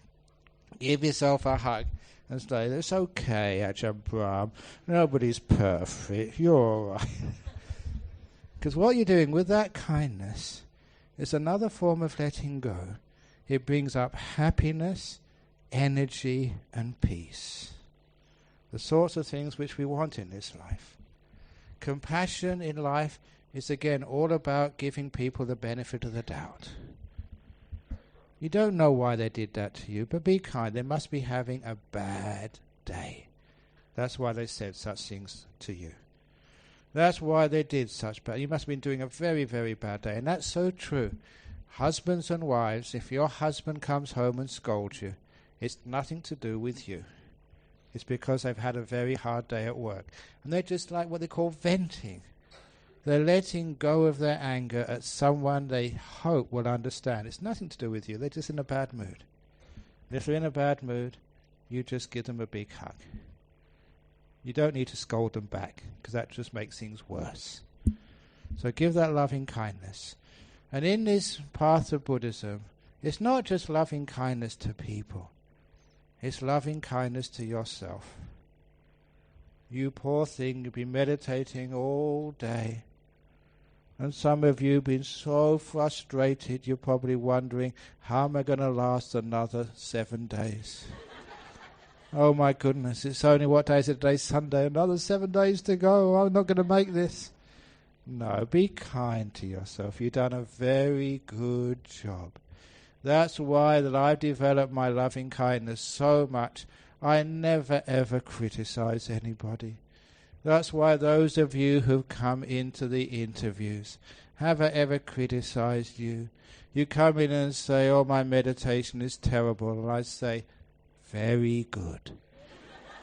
Give yourself a hug and say, it's okay, Ajahn Brahm. Nobody's perfect. You're all right. Because what you're doing with that kindness is another form of letting go. It brings up happiness, energy, and peace. The sorts of things which we want in this life. Compassion in life is again all about giving people the benefit of the doubt. You don't know why they did that to you, but be kind. They must be having a bad day. That's why they said such things to you. That's why they did such bad. You must have been doing a very, very bad day. And that's so true. Husbands and wives, if your husband comes home and scolds you, it's nothing to do with you. It's because they've had a very hard day at work. And they're just like what they call venting. They're letting go of their anger at someone they hope will understand. It's nothing to do with you. They're just in a bad mood. And if they're in a bad mood, you just give them a big hug. You don't need to scold them back, because that just makes things worse. So give that loving kindness. And in this path of Buddhism, it's not just loving kindness to people. It's loving kindness to yourself. You poor thing, you've been meditating all day. And some of you have been so frustrated, you're probably wondering, how am I going to last another 7 days? Oh my goodness, it's only, what day is it? Today's Sunday, another 7 days to go. I'm not going to make this. No, be kind to yourself. You've done a very good job. That's why that I've developed my loving kindness so much. I never ever criticize anybody. That's why those of you who've come into the interviews, have I ever criticized you? You come in and say, oh, my meditation is terrible. And I say, very good.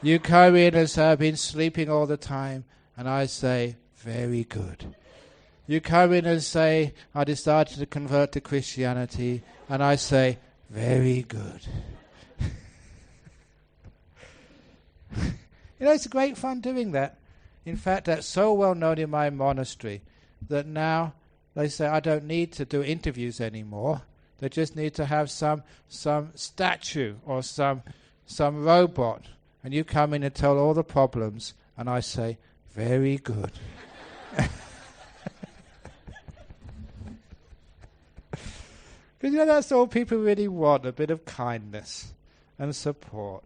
You come in and say, I've been sleeping all the time. And I say, very good. You come in and say, I decided to convert to Christianity. And I say, very good. You know, it's great fun doing that. In fact, that's so well known in my monastery that now they say I don't need to do interviews anymore. They just need to have some statue or some robot. And you come in and tell all the problems, and I say, very good. Because that's all people really want, a bit of kindness and support,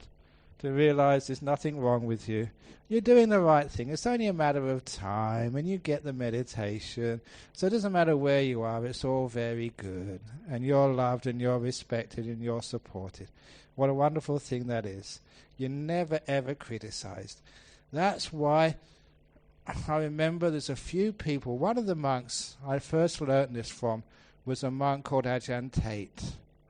to realize there's nothing wrong with you. You're doing the right thing. It's only a matter of time, and you get the meditation. So it doesn't matter where you are, it's all very good. And you're loved, and you're respected, and you're supported. What a wonderful thing that is. You're never, ever criticized. That's why I remember there's a few people. One of the monks I first learnt this from was a monk called Ajahn Brahm,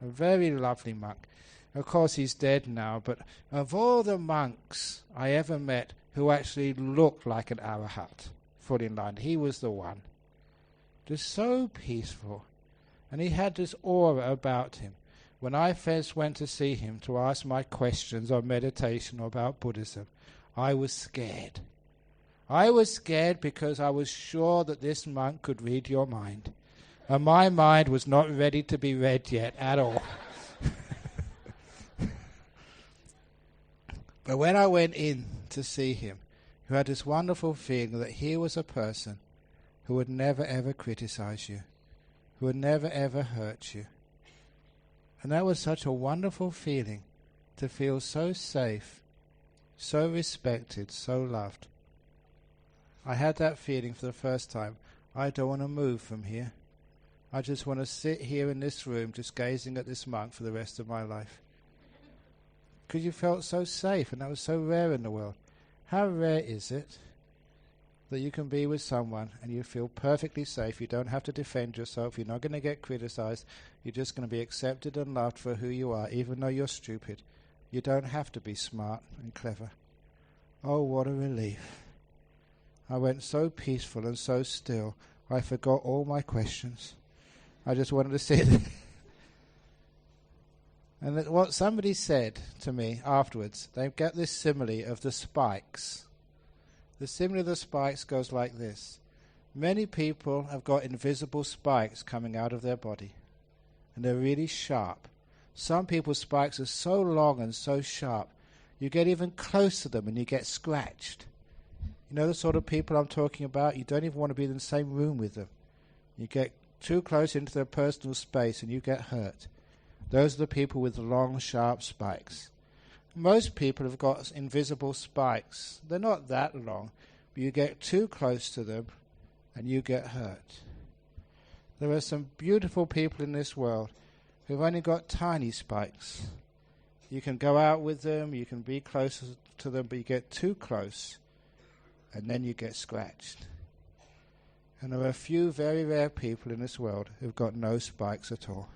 a very lovely monk. Of course, he's dead now, but of all the monks I ever met who actually looked like an arahat, fully enlightened, he was the one. Just so peaceful. And he had this aura about him. When I first went to see him to ask my questions on meditation or about Buddhism, I was scared. I was scared because I was sure that this monk could read your mind. And my mind was not ready to be read yet at all. But when I went in to see him, you had this wonderful feeling that he was a person who would never ever criticize you, who would never ever hurt you. And that was such a wonderful feeling, to feel so safe, so respected, so loved. I had that feeling for the first time. I don't want to move from here. I just want to sit here in this room just gazing at this monk for the rest of my life. Because you felt so safe, and that was so rare in the world. How rare is it that you can be with someone and you feel perfectly safe, you don't have to defend yourself, you're not going to get criticized, you're just going to be accepted and loved for who you are, even though you're stupid. You don't have to be smart and clever. Oh, what a relief. I went so peaceful and so still, I forgot all my questions. I just wanted to sit there. And what somebody said to me afterwards, they get this simile of the spikes. The simile of the spikes goes like this. Many people have got invisible spikes coming out of their body, and they're really sharp. Some people's spikes are so long and so sharp, you get even close to them and you get scratched. You know the sort of people I'm talking about? You don't even want to be in the same room with them. You get too close into their personal space and you get hurt. Those are the people with long, sharp spikes. Most people have got invisible spikes. They're not that long, but you get too close to them and you get hurt. There are some beautiful people in this world who've only got tiny spikes. You can go out with them, you can be close to them, but you get too close and then you get scratched. And there are a few very rare people in this world who've got no spikes at all.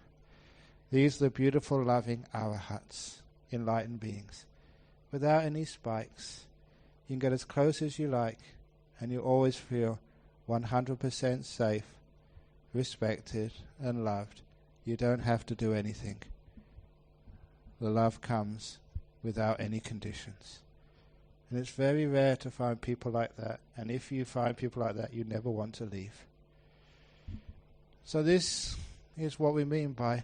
These are the beautiful, loving arahats, enlightened beings. Without any spikes, you can get as close as you like, and you always feel 100% safe, respected, and loved. You don't have to do anything. The love comes without any conditions. And it's very rare to find people like that, and if you find people like that, you never want to leave. So this is what we mean by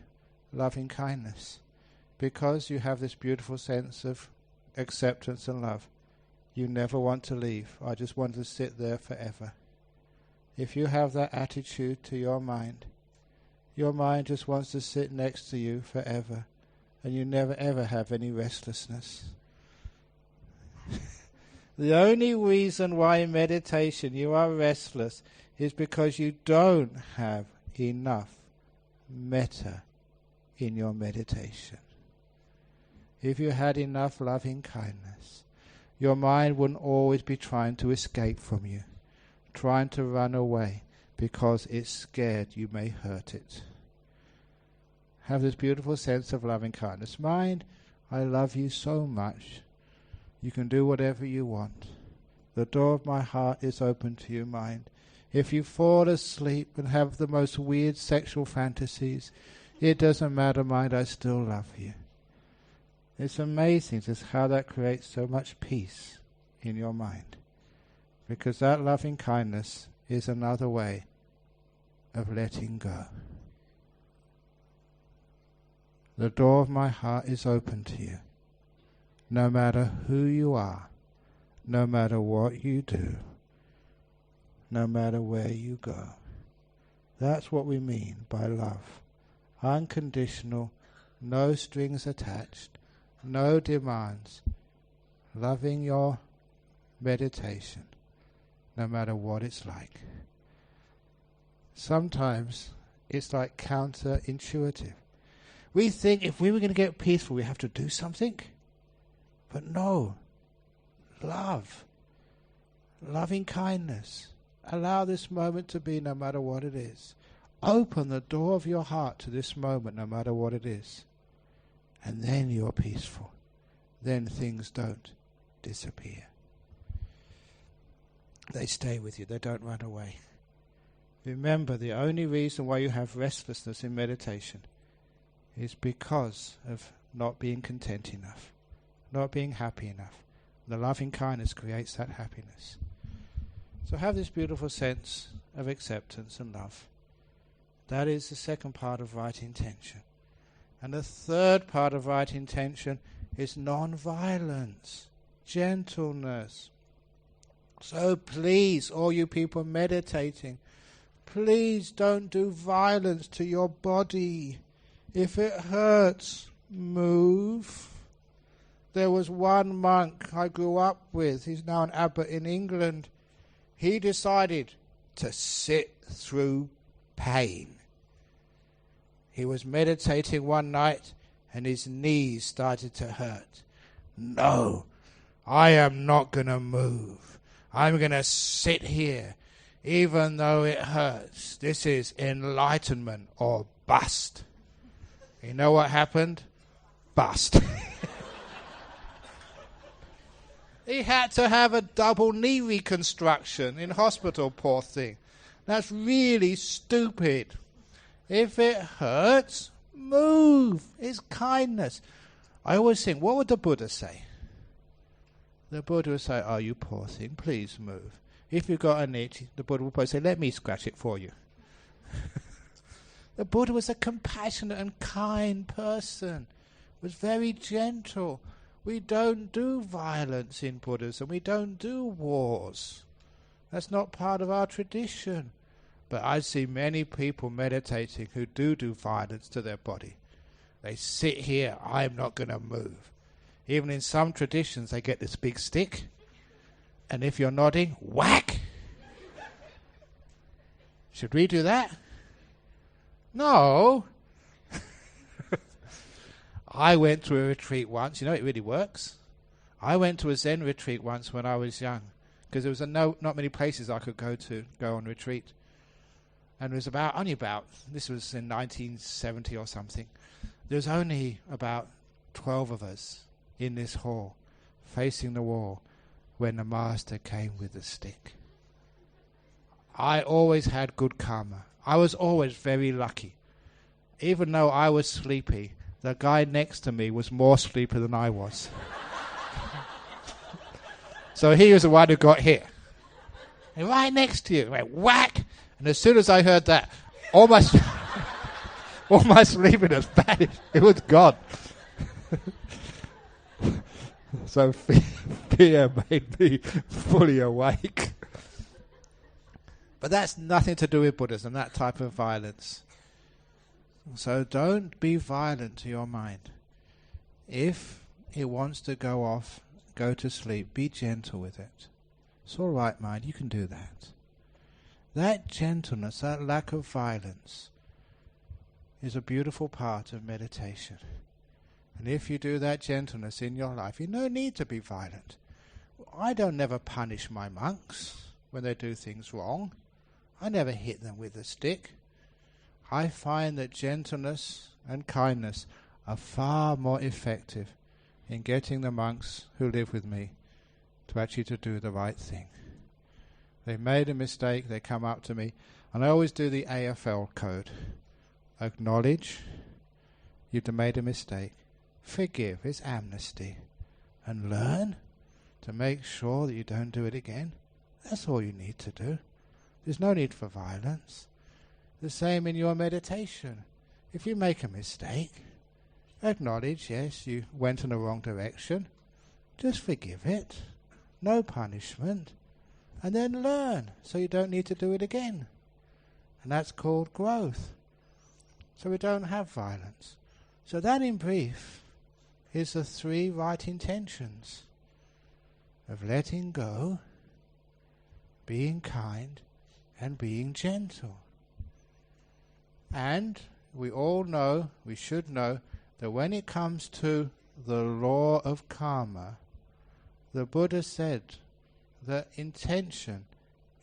loving kindness. Because you have this beautiful sense of acceptance and love, you never want to leave. I just want to sit there forever. If you have that attitude to your mind just wants to sit next to you forever, and you never ever have any restlessness. The only reason why in meditation you are restless is because you don't have enough metta in your meditation. If you had enough loving kindness, your mind wouldn't always be trying to escape from you, trying to run away because it's scared you may hurt it. Have this beautiful sense of loving kindness. Mind, I love you so much. You can do whatever you want. The door of my heart is open to you, mind. If you fall asleep and have the most weird sexual fantasies, it doesn't matter, mind, I still love you. It's amazing just how that creates so much peace in your mind. Because that loving kindness is another way of letting go. The door of my heart is open to you. No matter who you are, no matter what you do, no matter where you go. That's what we mean by love. Unconditional, no strings attached, no demands. Loving your meditation, no matter what it's like. Sometimes it's like counterintuitive. We think if we were going to get peaceful, we have to do something. But no. Love. Loving kindness. Allow this moment to be no matter what it is. Open the door of your heart to this moment no matter what it is. And then you're peaceful. Then things don't disappear. They stay with you. They don't run away. Remember, the only reason why you have restlessness in meditation is because of not being content enough, not being happy enough. The loving kindness creates that happiness. So have this beautiful sense of acceptance and love. That is the second part of right intention. And the third part of right intention is non-violence, gentleness. So please, all you people meditating, please don't do violence to your body. If it hurts, move. There was one monk I grew up with, he's now an abbot in England. He decided to sit through pain. He was meditating one night and his knees started to hurt. No, I am not going to move. I'm going to sit here even though it hurts. This is enlightenment or bust. You know what happened? Bust. He had to have a double knee reconstruction in hospital, poor thing. That's really stupid. If it hurts, move. It's kindness. I always think, what would the Buddha say? The Buddha would say, oh, you poor thing, please move. If you've got an itch, the Buddha would probably say, let me scratch it for you. The Buddha was a compassionate and kind person, was very gentle. We don't do violence in Buddhism. We don't do wars. That's not part of our tradition. But I see many people meditating who do violence to their body. They sit here, I'm not going to move. Even in some traditions, they get this big stick. And if you're nodding, whack! Should we do that? No. I went to a retreat once. You know, it really works. I went to a Zen retreat once when I was young, because there was not many places I could go on retreat. And it was this was in 1970 or something. There was only about 12 of us in this hall, facing the wall, when the master came with the stick. I always had good karma. I was always very lucky. Even though I was sleepy, the guy next to me was more sleepy than I was. So he was the one who got hit. And right next to you, went whack! And as soon as I heard that, all my sleepiness vanished. It was gone. So fear made me fully awake. But that's nothing to do with Buddhism, that type of violence. So don't be violent to your mind. If it wants to go off, go to sleep, be gentle with it. It's all right, mind, you can do that. That gentleness, that lack of violence, is a beautiful part of meditation. And if you do that gentleness in your life, you no need to be violent. I don't never punish my monks when they do things wrong. I never hit them with a stick. I find that gentleness and kindness are far more effective in getting the monks who live with me to actually to do the right thing. They've made a mistake, they come up to me, and I always do the AFL code. Acknowledge you've made a mistake. Forgive, it's amnesty. And learn to make sure that you don't do it again. That's all you need to do. There's no need for violence. The same in your meditation. If you make a mistake, Acknowledge, yes, you went in the wrong direction. Just forgive it. No punishment. And then learn, so you don't need to do it again. And that's called growth. So we don't have violence. So that, in brief, is the 3 right intentions of letting go, being kind, and being gentle. And we all know, we should know, that when it comes to the law of karma, the Buddha said that intention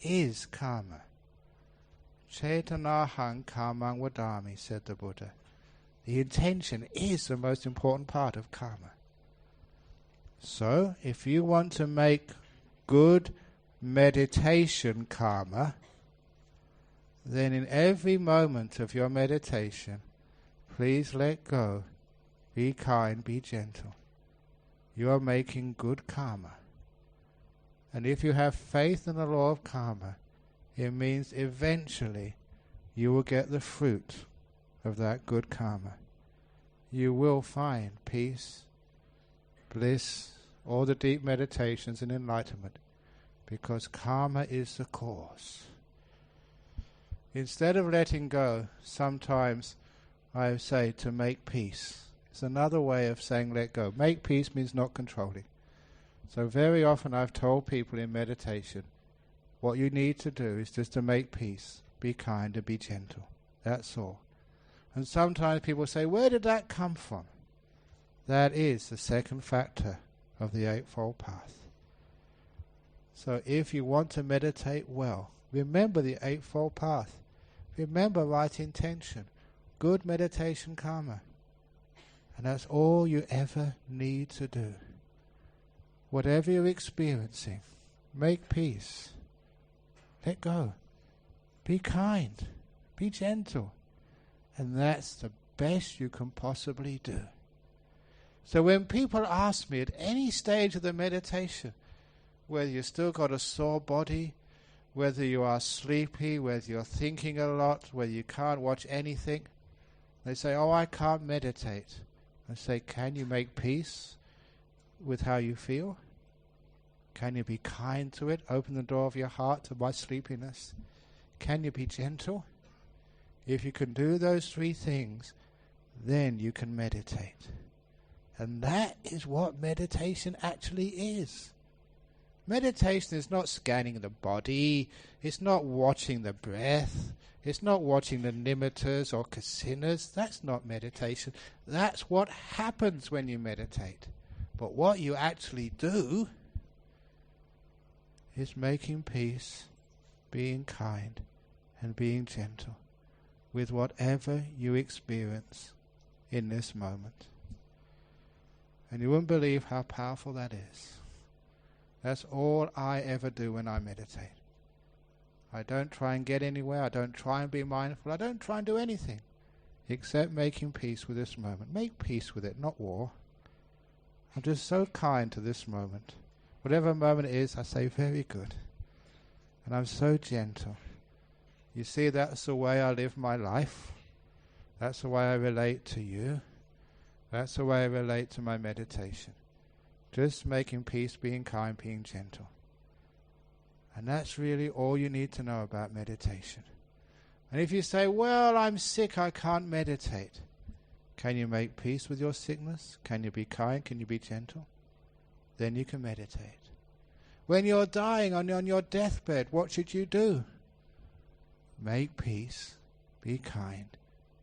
is karma. Chetanahang karmang vadami, said the Buddha. The intention is the most important part of karma. So, if you want to make good meditation karma, then in every moment of your meditation, please let go, be kind, be gentle. You are making good karma. And if you have faith in the law of karma, it means eventually you will get the fruit of that good karma. You will find peace, bliss, all the deep meditations and enlightenment, because karma is the cause. Instead of letting go, sometimes I say to make peace. It's another way of saying let go. Make peace means not controlling. So very often I've told people in meditation, what you need to do is just to make peace, be kind and be gentle. That's all. And sometimes people say, where did that come from? That is the second factor of the Eightfold Path. So if you want to meditate well, remember the Eightfold Path. Remember right intention, good meditation karma. And that's all you ever need to do. Whatever you're experiencing, make peace. Let go. Be kind. Be gentle. And that's the best you can possibly do. So when people ask me at any stage of the meditation, whether you've still got a sore body, whether you are sleepy, whether you're thinking a lot, whether you can't watch anything, they say, oh, I can't meditate. I say, can you make peace with how you feel? Can you be kind to it? Open the door of your heart to my sleepiness. Can you be gentle? If you can do those 3 things, then you can meditate. And that is what meditation actually is. Meditation is not scanning the body, it's not watching the breath, it's not watching the nimittas or kasinas. That's not meditation. That's what happens when you meditate. But what you actually do is making peace, being kind, and being gentle with whatever you experience in this moment. And you wouldn't believe how powerful that is. That's all I ever do when I meditate. I don't try and get anywhere. I don't try and be mindful. I don't try and do anything except making peace with this moment. Make peace with it, not war. I'm just so kind to this moment. Whatever moment it is, I say, very good. And I'm so gentle. You see, that's the way I live my life. That's the way I relate to you. That's the way I relate to my meditation. Just making peace, being kind, being gentle. And that's really all you need to know about meditation. And if you say, well, I'm sick, I can't meditate. Can you make peace with your sickness? Can you be kind? Can you be gentle? Then you can meditate. When you're dying on your deathbed, what should you do? Make peace, be kind,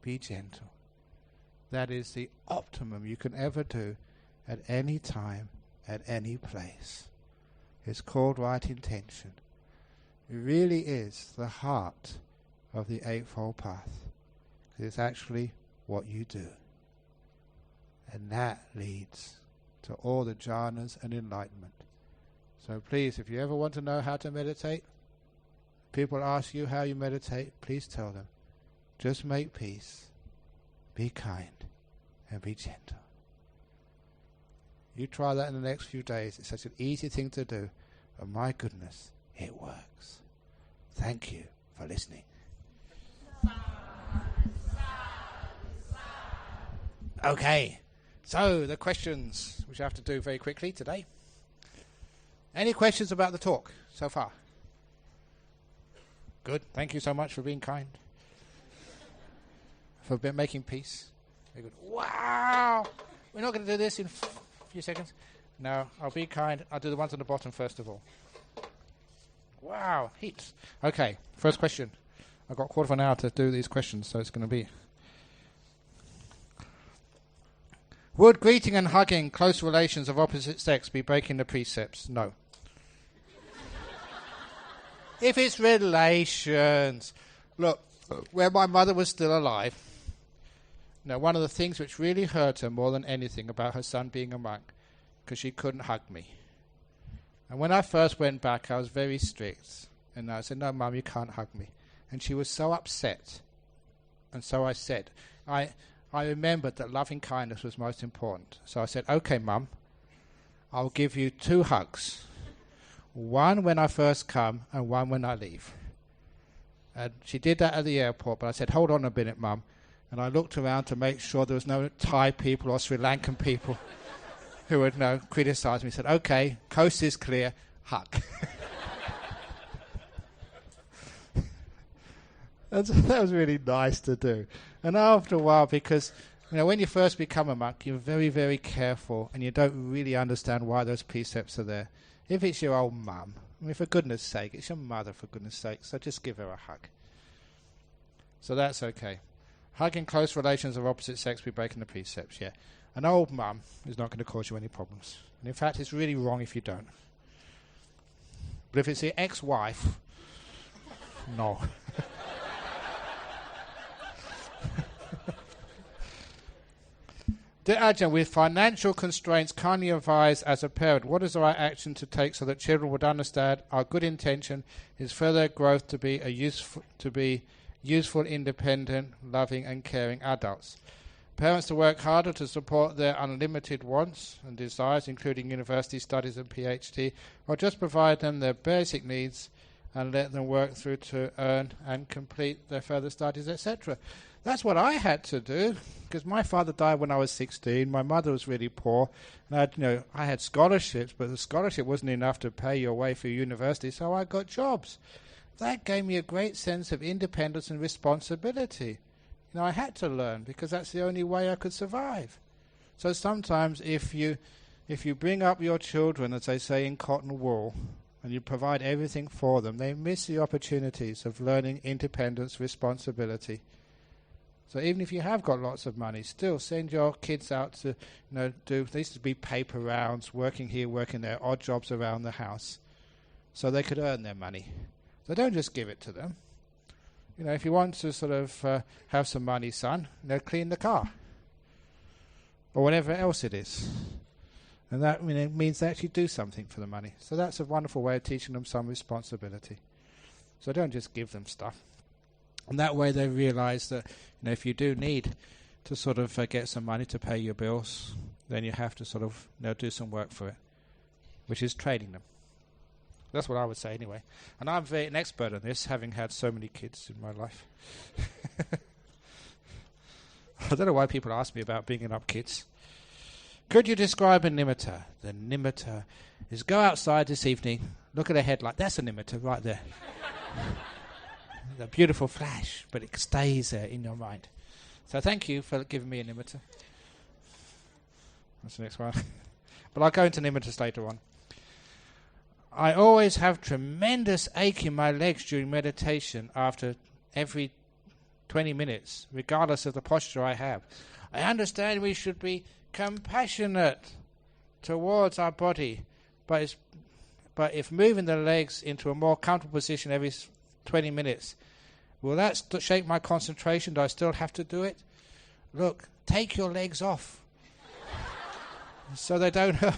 be gentle. That is the optimum you can ever do at any time, at any place. It's called right intention. It really is the heart of the Eightfold Path. It's actually what you do. And that leads to all the jhanas and enlightenment. So please, if you ever want to know how to meditate, people ask you how you meditate, please tell them, just make peace, be kind, and be gentle. You try that in the next few days. It's such an easy thing to do. But my goodness, it works. Thank you for listening. Okay. So, the questions, which I have to do very quickly today. Any questions about the talk so far? Good. Thank you so much for being kind. For making peace. Very good. Wow! We're not going to do this in a few seconds. No, I'll be kind. I'll do the ones on the bottom first of all. Wow, heaps. Okay, first question. I've got a quarter of an hour to do these questions, so it's going to be... Would greeting and hugging close relations of opposite sex be breaking the precepts? No. If it's relations... Look, when my mother was still alive, one of the things which really hurt her more than anything about her son being a monk, because she couldn't hug me. And when I first went back, I was very strict. And I said, no, Mum, you can't hug me. And she was so upset. And so I said, I remembered that loving kindness was most important. So I said, okay, Mum, I'll give you 2 hugs. One when I first come and one when I leave. And she did that at the airport, but I said, hold on a minute, Mum. And I looked around to make sure there was no Thai people or Sri Lankan people who would criticise me. He said, okay, coast is clear, hug. That was really nice to do. And after a while, because when you first become a monk, you're very, very careful and you don't really understand why those precepts are there. If it's your old mum, for goodness sake, it's your mother, for goodness sake, so just give her a hug. So that's okay. Hugging close relations of opposite sex be breaking the precepts, yeah. An old mum is not going to cause you any problems. And in fact, it's really wrong if you don't. But if it's your ex-wife, no. Dear Ajahn, with financial constraints, kindly advise as a parent, what is the right action to take so that children would understand our good intention is further growth to be useful, independent, loving and caring adults. Parents to work harder to support their unlimited wants and desires, including university studies and PhD, or just provide them their basic needs and let them work through to earn and complete their further studies, etc. That's what I had to do, because my father died when I was 16. My mother was really poor, and I had scholarships, but the scholarship wasn't enough to pay your way through university, so I got jobs. That gave me a great sense of independence and responsibility. I had to learn, because that's the only way I could survive. So sometimes if you bring up your children, as they say, in cotton wool, and you provide everything for them, they miss the opportunities of learning independence, responsibility. So even if you have got lots of money, still send your kids out to, they used to be paper rounds, working here, working there, odd jobs around the house, so they could earn their money. So don't just give it to them. If you want to sort of have some money, son, clean the car. Or whatever else it is. And that it means they actually do something for the money. So that's a wonderful way of teaching them some responsibility. So don't just give them stuff. And that way they realise that if you do need to sort of get some money to pay your bills, then you have to sort of do some work for it, which is training them. That's what I would say anyway. And I'm an expert on this, having had so many kids in my life. I don't know why people ask me about bringing up kids. Could you describe a nimitta? The nimitta is go outside this evening, look at a headlight. That's a nimitta right there. A beautiful flash, but it stays there in your mind. So thank you for giving me a nimitta. That's the next one. But I'll go into nimittas later on. I always have tremendous ache in my legs during meditation after every 20 minutes, regardless of the posture I have. I understand we should be compassionate towards our body, but if moving the legs into a more comfortable position every 20 minutes, will that shake my concentration? Do I still have to do it? Look, take your legs off so they don't hurt.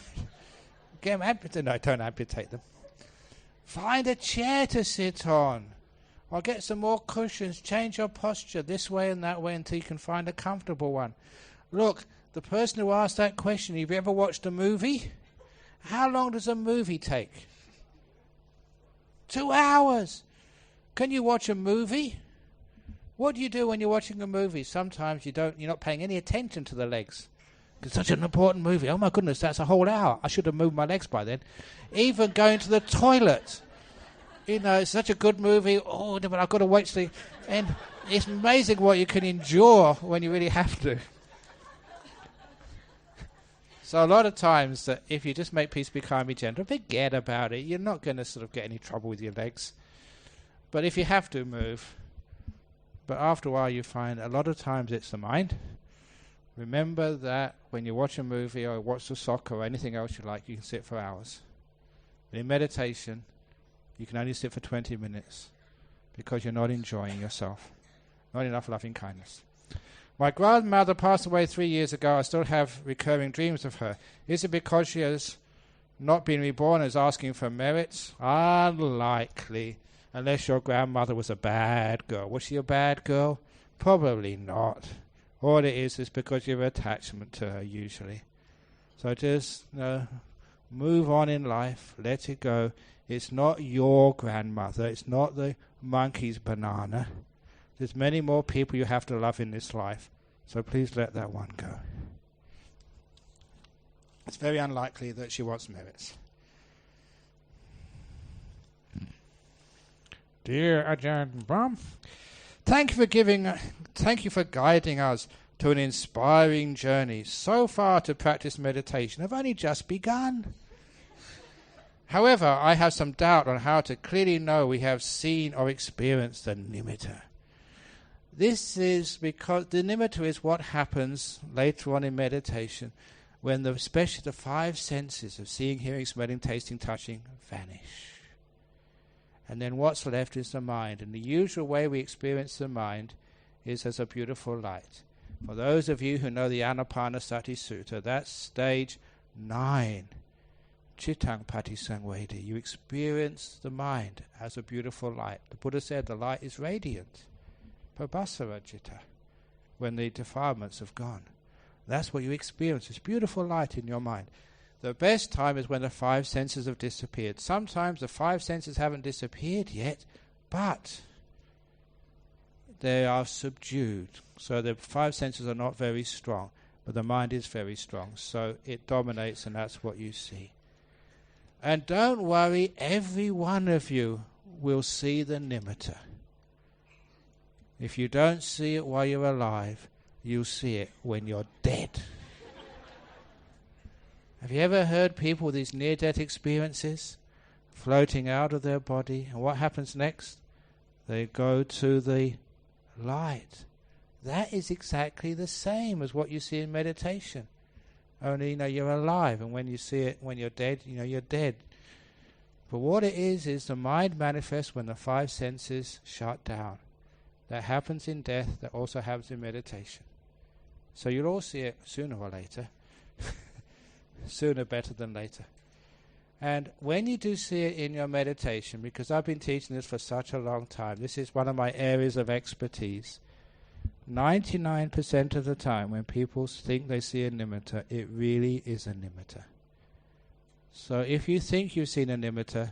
Get them amputated. No, don't amputate them. Find a chair to sit on, or get some more cushions. Change your posture this way and that way until you can find a comfortable one. Look, the person who asked that question, have you ever watched a movie? How long does a movie take? 2 hours. Can you watch a movie? What do you do when you're watching a movie? Sometimes you're not paying any attention to the legs. It's such an important movie. Oh my goodness, that's a whole hour. I should have moved my legs by then. Even going to the toilet. You know, it's such a good movie. Oh, but I've got to wait till... And it's amazing what you can endure when you really have to. So a lot of times, if you just make peace, be kind, be gentle, forget about it. You're not going to sort of get any trouble with your legs. But if you have to, move. But after a while, you find a lot of times it's the mind. Remember that when you watch a movie or watch the soccer or anything else you like, you can sit for hours. But in meditation, you can only sit for 20 minutes because you're not enjoying yourself. Not enough loving kindness. My grandmother passed away 3 years ago. I still have recurring dreams of her. Is it because she has not been reborn and is asking for merits? Unlikely. Unless your grandmother was a bad girl. Was she a bad girl? Probably not. All it is because you have attachment to her usually. So just move on in life. Let it go. It's not your grandmother. It's not the monkey's banana. There's many more people you have to love in this life. So please let that one go. It's very unlikely that she wants merits. Dear Ajahn Brahm, thank you for guiding us to an inspiring journey. So far to practice meditation, I've only just begun. However, I have some doubt on how to clearly know we have seen or experienced the nimitta. This is because the nimitta is what happens later on in meditation when especially the 5 senses of seeing, hearing, smelling, tasting, touching vanish. And then what's left is the mind. And the usual way we experience the mind is as a beautiful light. For those of you who know the Anapanasati Sutta, that's stage 9. Chittang Patisangvedi. You experience the mind as a beautiful light. The Buddha said the light is radiant. Pabhasara citta. When the defilements have gone. That's what you experience. It's beautiful light in your mind. The best time is when the 5 senses have disappeared. Sometimes the 5 senses haven't disappeared yet, but they are subdued. So the 5 senses are not very strong, but the mind is very strong. So it dominates, and that's what you see. And don't worry, every one of you will see the nimitta. If you don't see it while you're alive, you'll see it when you're dead. Have you ever heard people with these near-death experiences floating out of their body? And what happens next? They go to the light. That is exactly the same as what you see in meditation. Only, you're alive, and when you see it when you're dead, you're dead. But what it is the mind manifests when the 5 senses shut down. That happens in death, that also happens in meditation. So you'll all see it sooner or later. Sooner better than later. And when you do see it in your meditation, because I've been teaching this for such a long time, this is one of my areas of expertise. 99% of the time when people think they see a nimitta, it really is a nimitta. So if you think you've seen a nimitta,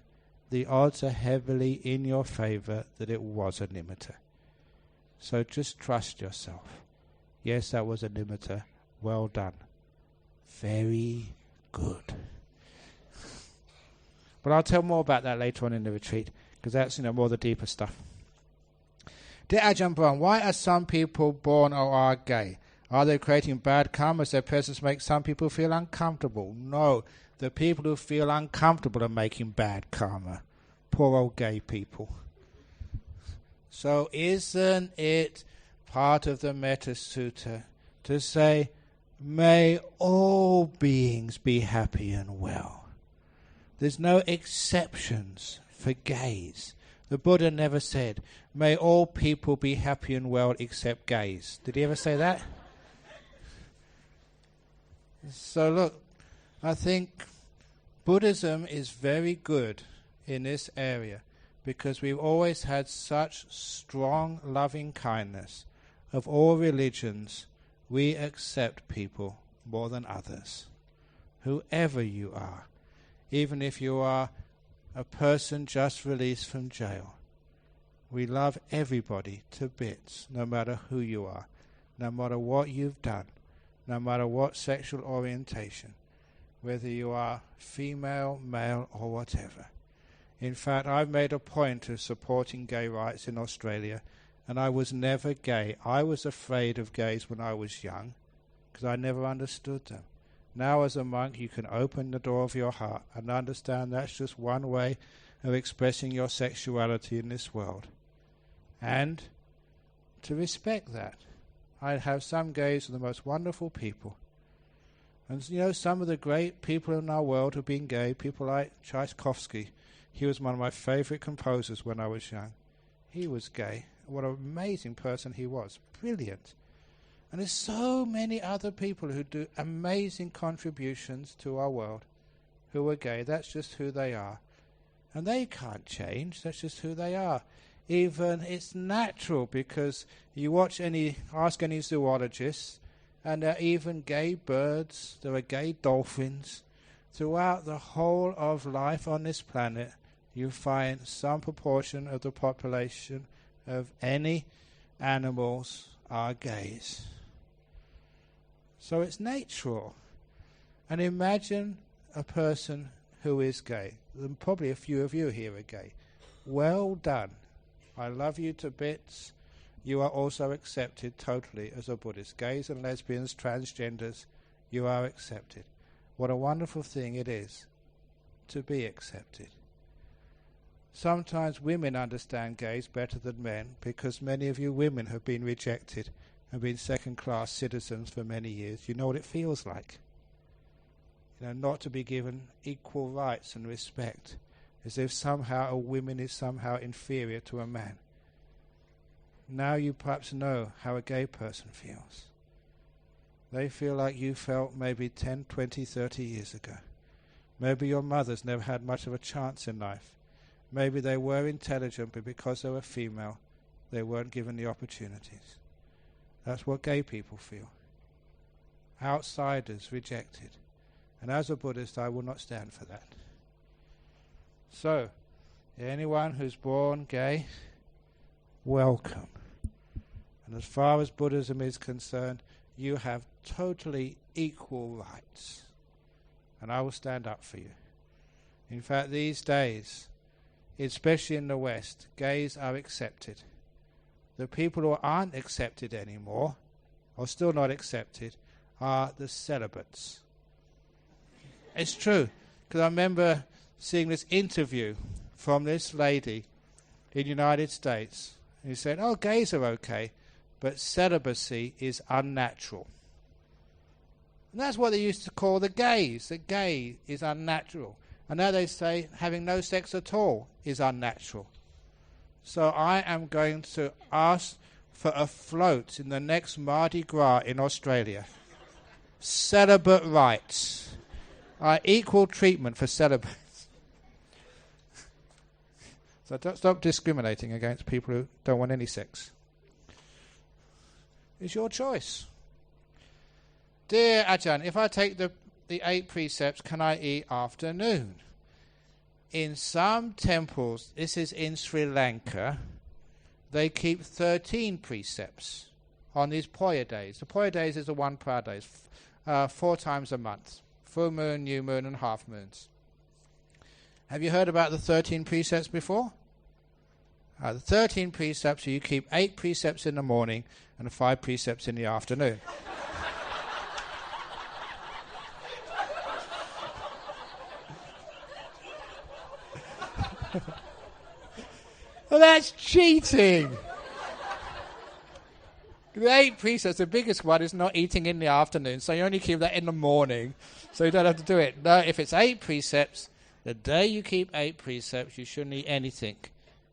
the odds are heavily in your favor that it was a nimitta. So just trust yourself. Yes, that was a nimitta. Well done. Very good. But I'll tell more about that later on in the retreat, because that's more the deeper stuff. Dear Ajahn Brahm, why are some people born or are gay? Are they creating bad karma? Does their presence make some people feel uncomfortable? No, the people who feel uncomfortable are making bad karma. Poor old gay people. So isn't it part of the Metta Sutta to say, may all beings be happy and well? There's no exceptions for gays. The Buddha never said, may all people be happy and well except gays. Did he ever say that? So look, I think Buddhism is very good in this area because we've always had such strong loving kindness. Of all religions, we accept people more than others, whoever you are, even if you are a person just released from jail. We love everybody to bits, no matter who you are, no matter what you've done. no matter what sexual orientation, whether you are female, male, or whatever. In fact, I've made a point of supporting gay rights in Australia, and I was never gay. I was afraid of gays when I was young, because I never understood them. Now as a monk, you can open the door of your heart and understand that's just one way of expressing your sexuality in this world. And to respect that. I have some gays who are the most wonderful people. And some of the great people in our world who've been gay, people like Tchaikovsky. He was one of my favorite composers when I was young. He was gay. What an amazing person he was. Brilliant. And there's so many other people who do amazing contributions to our world who are gay. That's just who they are. And they can't change. That's just who they are. Even it's natural, because you ask any zoologists, and there are even gay birds, there are gay dolphins. Throughout the whole of life on this planet, you find some proportion of the population of any animals are gays. So it's natural. And imagine a person who is gay. And probably a few of you here are gay. Well done. I love you to bits. You are also accepted totally as a Buddhist. Gays and lesbians, transgenders, you are accepted. What a wonderful thing it is to be accepted. Sometimes women understand gays better than men, because many of you women have been rejected and been second-class citizens for many years. You know what it feels like. Not to be given equal rights and respect, as if somehow a woman is somehow inferior to a man. Now you perhaps know how a gay person feels. They feel like you felt maybe 10, 20, 30 years ago. Maybe your mothers never had much of a chance in life. Maybe they were intelligent, but because they were female, they weren't given the opportunities. That's what gay people feel. Outsiders, rejected. And as a Buddhist, I will not stand for that. So, anyone who's born gay, welcome. And as far as Buddhism is concerned, you have totally equal rights. And I will stand up for you. In fact, these days, especially in the West, gays are accepted. The people who aren't accepted anymore, or still not accepted, are the celibates. It's true, because I remember seeing this interview from this lady in the United States. He said, gays are okay, but celibacy is unnatural. And that's what they used to call the gays, that gay is unnatural. And now they say having no sex at all is unnatural. So I am going to ask for a float in the next Mardi Gras in Australia. Celibate rights. Equal treatment for celibates. So don't stop discriminating against people who don't want any sex. It's your choice. Dear Ajahn, if I take the 8 precepts, can I eat afternoon? In some temples, this is in Sri Lanka, they keep 13 precepts on these Poya days. The Poya days is the 1 pra days, 4 times a month. Full moon, new moon, and half moons. Have you heard about the 13 precepts before? The 13 precepts, so you keep 8 precepts in the morning and 5 precepts in the afternoon. Well, that's cheating. The 8 precepts, the biggest one is not eating in the afternoon, so you only keep that in the morning, so you don't have to do it. No, if it's 8 precepts, the day you keep 8 precepts, you shouldn't eat anything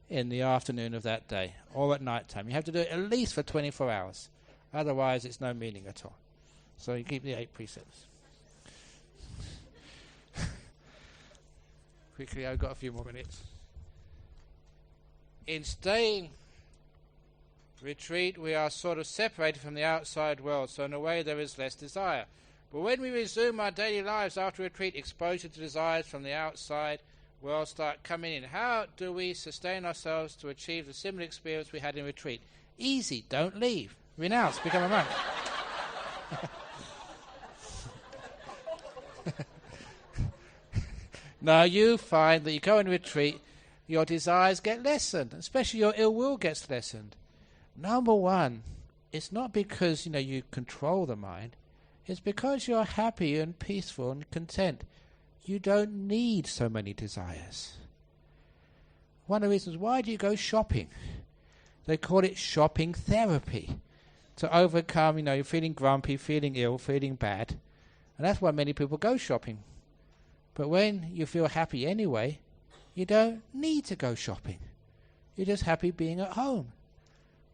in the afternoon of that day, or at night time. You have to do it at least for 24 hours. Otherwise, it's no meaning at all. So you keep the 8 precepts. Quickly, I've got a few more minutes. In staying retreat, we are sort of separated from the outside world, so in a way there is less desire. But when we resume our daily lives after retreat, exposure to desires from the outside world start coming in. How do we sustain ourselves to achieve the similar experience we had in retreat? Easy, don't leave. Renounce, become a monk. No, you find that you go and retreat, your desires get lessened, especially your ill will gets lessened. Number one, it's not because you control the mind. It's because you're happy and peaceful and content. You don't need so many desires. One of the reasons, why do you go shopping? They call it shopping therapy. To overcome, you're feeling grumpy, feeling ill, feeling bad. And that's why many people go shopping. But when you feel happy anyway, you don't need to go shopping. You're just happy being at home.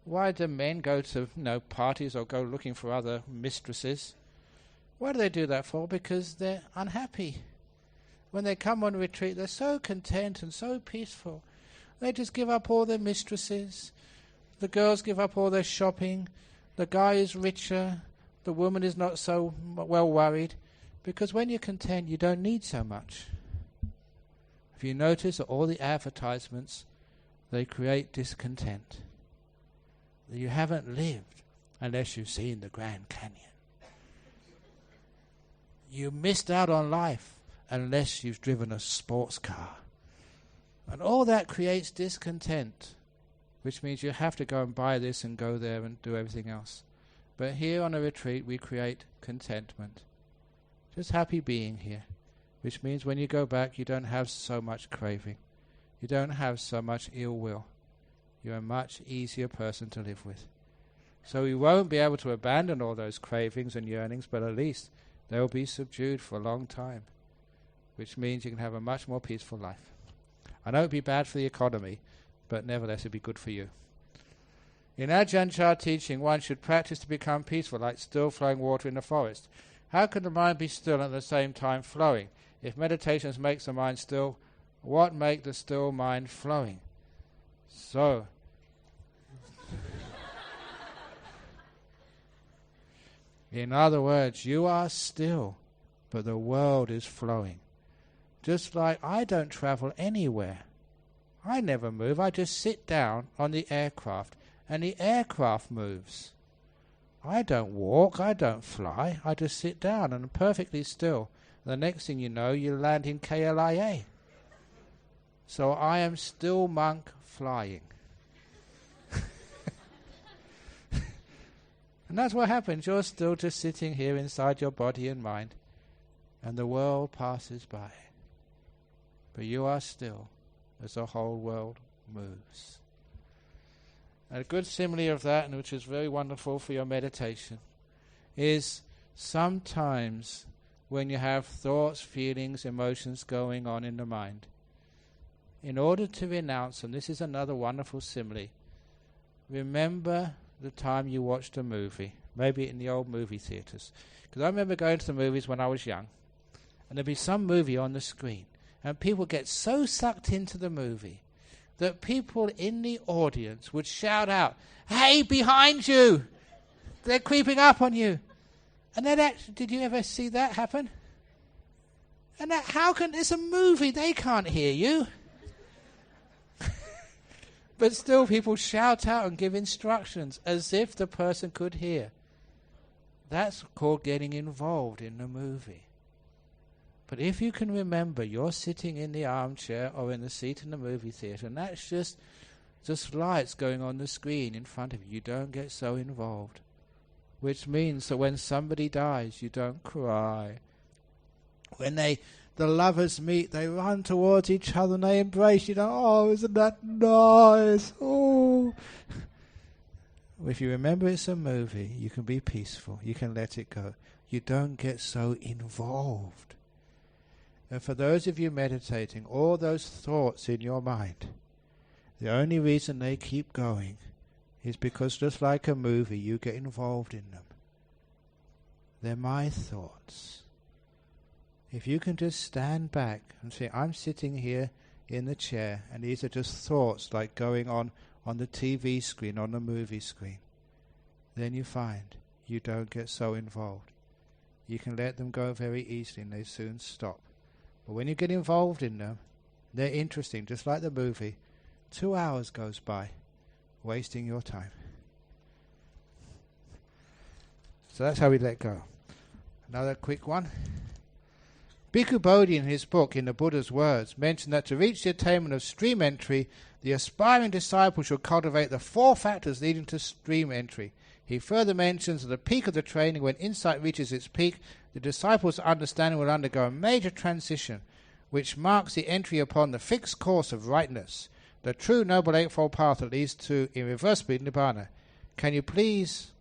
Why do men go to parties or go looking for other mistresses? Why do they do that for? Because they're unhappy. When they come on retreat, they're so content and so peaceful. They just give up all their mistresses. The girls give up all their shopping. The guy is richer. The woman is not so well worried. Because when you're content, you don't need so much. If you notice that all the advertisements, they create discontent. You haven't lived unless you've seen the Grand Canyon. You missed out on life unless you've driven a sports car. And all that creates discontent, which means you have to go and buy this and go there and do everything else. But here on a retreat, we create contentment. Just happy being here, which means when you go back, you don't have so much craving. You don't have so much ill will. You're a much easier person to live with. So we won't be able to abandon all those cravings and yearnings, but at least they'll be subdued for a long time, which means you can have a much more peaceful life. I know it'd be bad for the economy, but nevertheless it'd be good for you. In Ajahn Chah teaching, one should practice to become peaceful, like still flowing water in the forest. How can the mind be still and at the same time flowing? If meditations makes the mind still, what make the still mind flowing? So, in other words, you are still, but the world is flowing. Just like I don't travel anywhere. I never move. I just sit down on the aircraft, and the aircraft moves. I don't walk. I don't fly. I just sit down and I'm perfectly still. The next thing you know, you land in KLIA. So I am still monk flying. And that's what happens. You're still just sitting here inside your body and mind, and the world passes by. But you are still as the whole world moves. And a good simile of that, and which is very wonderful for your meditation, is sometimes when you have thoughts, feelings, emotions going on in the mind, in order to renounce them, this is another wonderful simile. Remember the time you watched a movie, maybe in the old movie theatres. Because I remember going to the movies when I was young, and there'd be some movie on the screen, and people get so sucked into the movie that people in the audience would shout out, "Hey, behind you! They're creeping up on you!" And then did you ever see that happen? And it's a movie, they can't hear you. But still people shout out and give instructions as if the person could hear. That's called getting involved in the movie. But if you can remember you're sitting in the armchair or in the seat in the movie theatre, and that's just lights going on the screen in front of you, you don't get so involved. Which means that when somebody dies, you don't cry. When the lovers meet, they run towards each other and they embrace you. Oh, isn't that nice? Oh. If you remember it's a movie, you can be peaceful. You can let it go. You don't get so involved. And for those of you meditating, all those thoughts in your mind, the only reason they keep going is because just like a movie, you get involved in them. They're my thoughts. If you can just stand back and say, I'm sitting here in the chair, and these are just thoughts like going on the TV screen, on the movie screen, then you find you don't get so involved. You can let them go very easily and they soon stop. But when you get involved in them, they're interesting, just like the movie. 2 hours goes by, wasting your time. So that's how we let go. Another quick one. Bhikkhu Bodhi in his book, In the Buddha's Words, mentioned that to reach the attainment of stream entry, the aspiring disciple should cultivate the 4 factors leading to stream entry. He further mentions at the peak of the training, when insight reaches its peak, the disciple's understanding will undergo a major transition, which marks the entry upon the fixed course of rightness, the true Noble Eightfold Path that leads to irreversible Nibbana. Can you please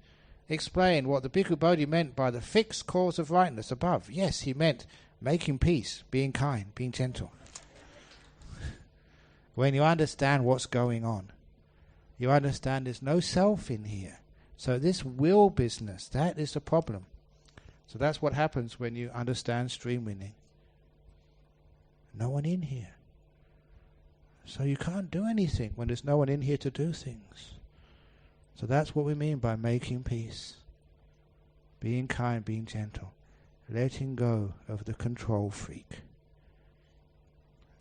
explain what the Bhikkhu Bodhi meant by the fixed course of rightness above? Yes, he meant making peace, being kind, being gentle. When you understand what's going on, you understand there's no self in here. So this will business, that is the problem. So that's what happens when you understand stream winning. No one in here. So you can't do anything when there's no one in here to do things. So that's what we mean by making peace. Being kind, being gentle. Letting go of the control freak.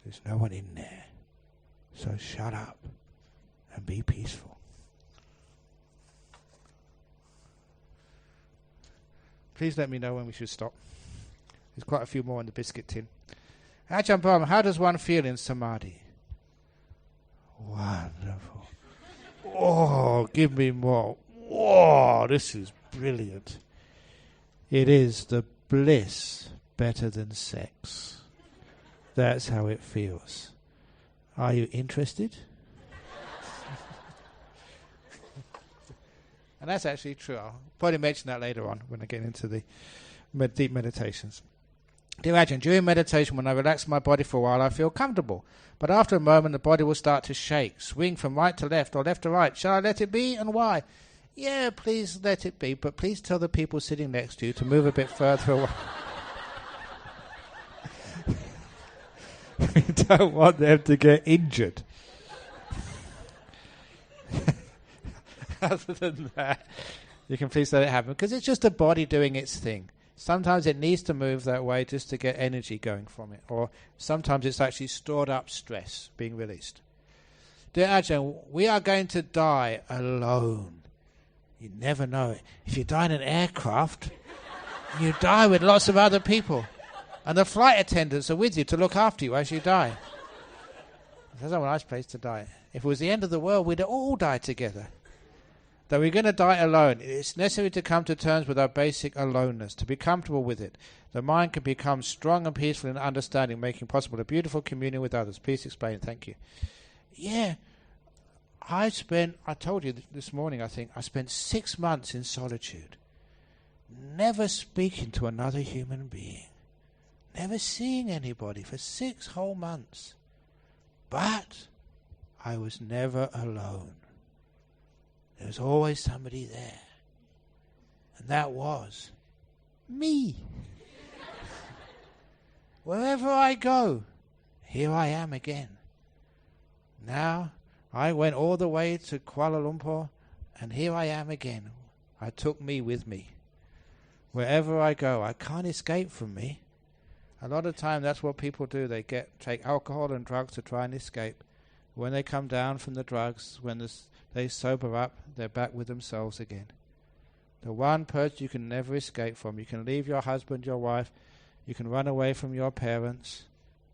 There's no one in there. So shut up and be peaceful. Please let me know when we should stop. There's quite a few more in the biscuit tin. Ajahn Brahm, how does one feel in samadhi? Wonderful. Oh, give me more. Whoa, this is brilliant. It is the bliss better than sex. That's how it feels. Are you interested? And that's actually true. I'll probably mention that later on when I get into the deep meditations. Dear Ajahn, during meditation, when I relax my body for a while, I feel comfortable. But after a moment, the body will start to shake, swing from right to left or left to right. Shall I let it be, and why? Yeah, please let it be, but please tell the people sitting next to you to move a bit further away. We don't want them to get injured. Other than that, you can please let it happen, because it's just a body doing its thing. Sometimes it needs to move that way just to get energy going from it, or sometimes it's actually stored up stress being released. Dear Ajahn, we are going to die alone. You never know it. If you die in an aircraft, you die with lots of other people, and the flight attendants are with you to look after you as you die. That's not a nice place to die. If it was the end of the world, we'd all die together. That we're going to die alone. It's necessary to come to terms with our basic aloneness, to be comfortable with it. The mind can become strong and peaceful in understanding, making possible a beautiful communion with others. Please explain. Thank you. Yeah, I told you this morning, I think, I spent 6 months in solitude, never speaking to another human being, never seeing anybody for 6 whole months. But I was never alone. There was always somebody there. And that was me. Wherever I go, here I am again. Now, I went all the way to Kuala Lumpur, and here I am again. I took me with me. Wherever I go, I can't escape from me. A lot of time that's what people do. They take alcohol and drugs to try and escape. When they come down from the drugs, when they sober up, they're back with themselves again. The one person you can never escape from. You can leave your husband, your wife, you can run away from your parents,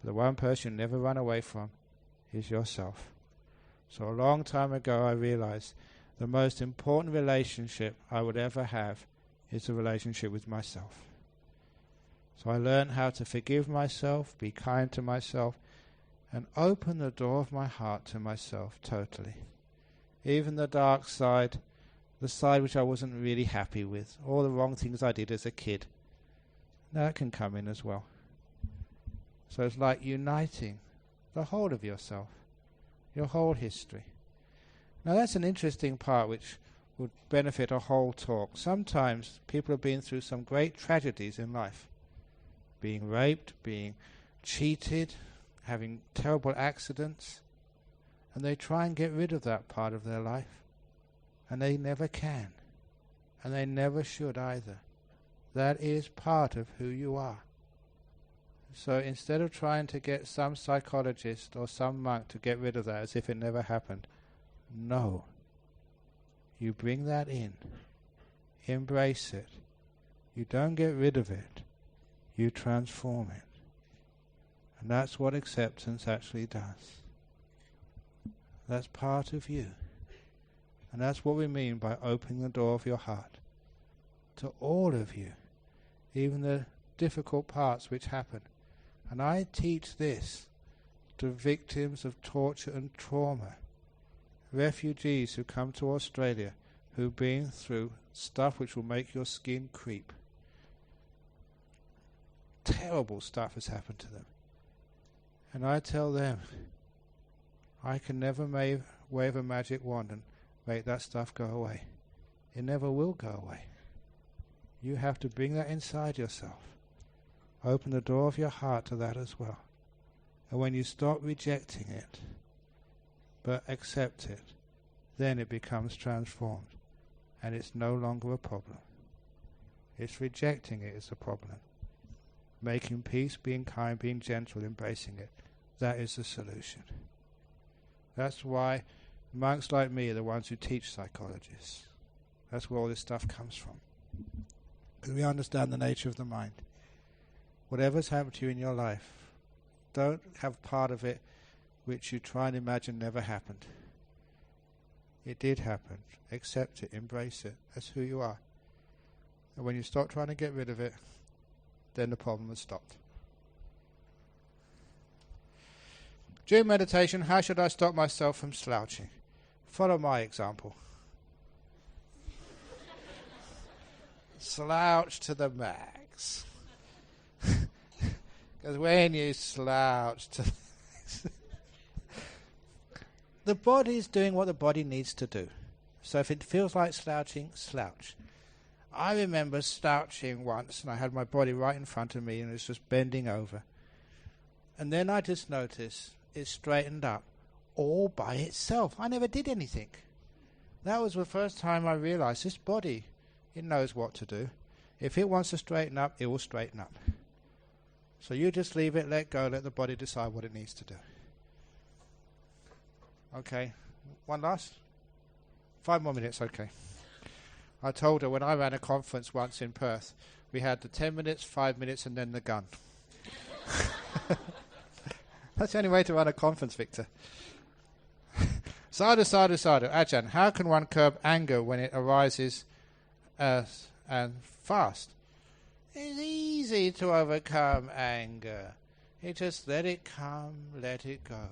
but the one person you never run away from is yourself. So a long time ago I realized the most important relationship I would ever have is a relationship with myself. So I learned how to forgive myself, be kind to myself, and open the door of my heart to myself totally. Even the dark side, the side which I wasn't really happy with, all the wrong things I did as a kid, that can come in as well. So it's like uniting the whole of yourself, your whole history. Now that's an interesting part which would benefit a whole talk. Sometimes people have been through some great tragedies in life. Being raped, being cheated, having terrible accidents, and they try and get rid of that part of their life, and they never can, and they never should either. That is part of who you are. So instead of trying to get some psychologist or some monk to get rid of that as if it never happened, no. You bring that in. Embrace it. You don't get rid of it. You transform it. And that's what acceptance actually does. That's part of you. And that's what we mean by opening the door of your heart to all of you, even the difficult parts which happen. And I teach this to victims of torture and trauma, refugees who come to Australia who've been through stuff which will make your skin creep. Terrible stuff has happened to them. And I tell them, I can never wave a magic wand and make that stuff go away. It never will go away. You have to bring that inside yourself. Open the door of your heart to that as well. And when you stop rejecting it, but accept it, then it becomes transformed. And it's no longer a problem. It's rejecting it is a problem. Making peace, being kind, being gentle, embracing it. That is the solution. That's why monks like me are the ones who teach psychologists. That's where all this stuff comes from. Because we understand the nature of the mind. Whatever's happened to you in your life, don't have part of it which you try and imagine never happened. It did happen. Accept it, embrace it. That's who you are. And when you stop trying to get rid of it, then the problem has stopped. During meditation, how should I stop myself from slouching? Follow my example. Slouch to the max. Because when you slouch to the body's doing what the body needs to do. So if it feels like slouching, slouch. I remember slouching once, and I had my body right in front of me, and it was just bending over. And then I just noticed it straightened up all by itself. I never did anything. That was the first time I realized this body, it knows what to do. If it wants to straighten up, it will straighten up. So you just leave it, let go, let the body decide what it needs to do. Okay, one last? 5 more minutes, okay. I told her when I ran a conference once in Perth, we had the 10 minutes, 5 minutes, and then the gun. That's the only way to run a conference, Victor. Sadhu, sadhu, sadhu. Ajahn, how can one curb anger when it arises and fast? It's easy to overcome anger. You just let it come, let it go.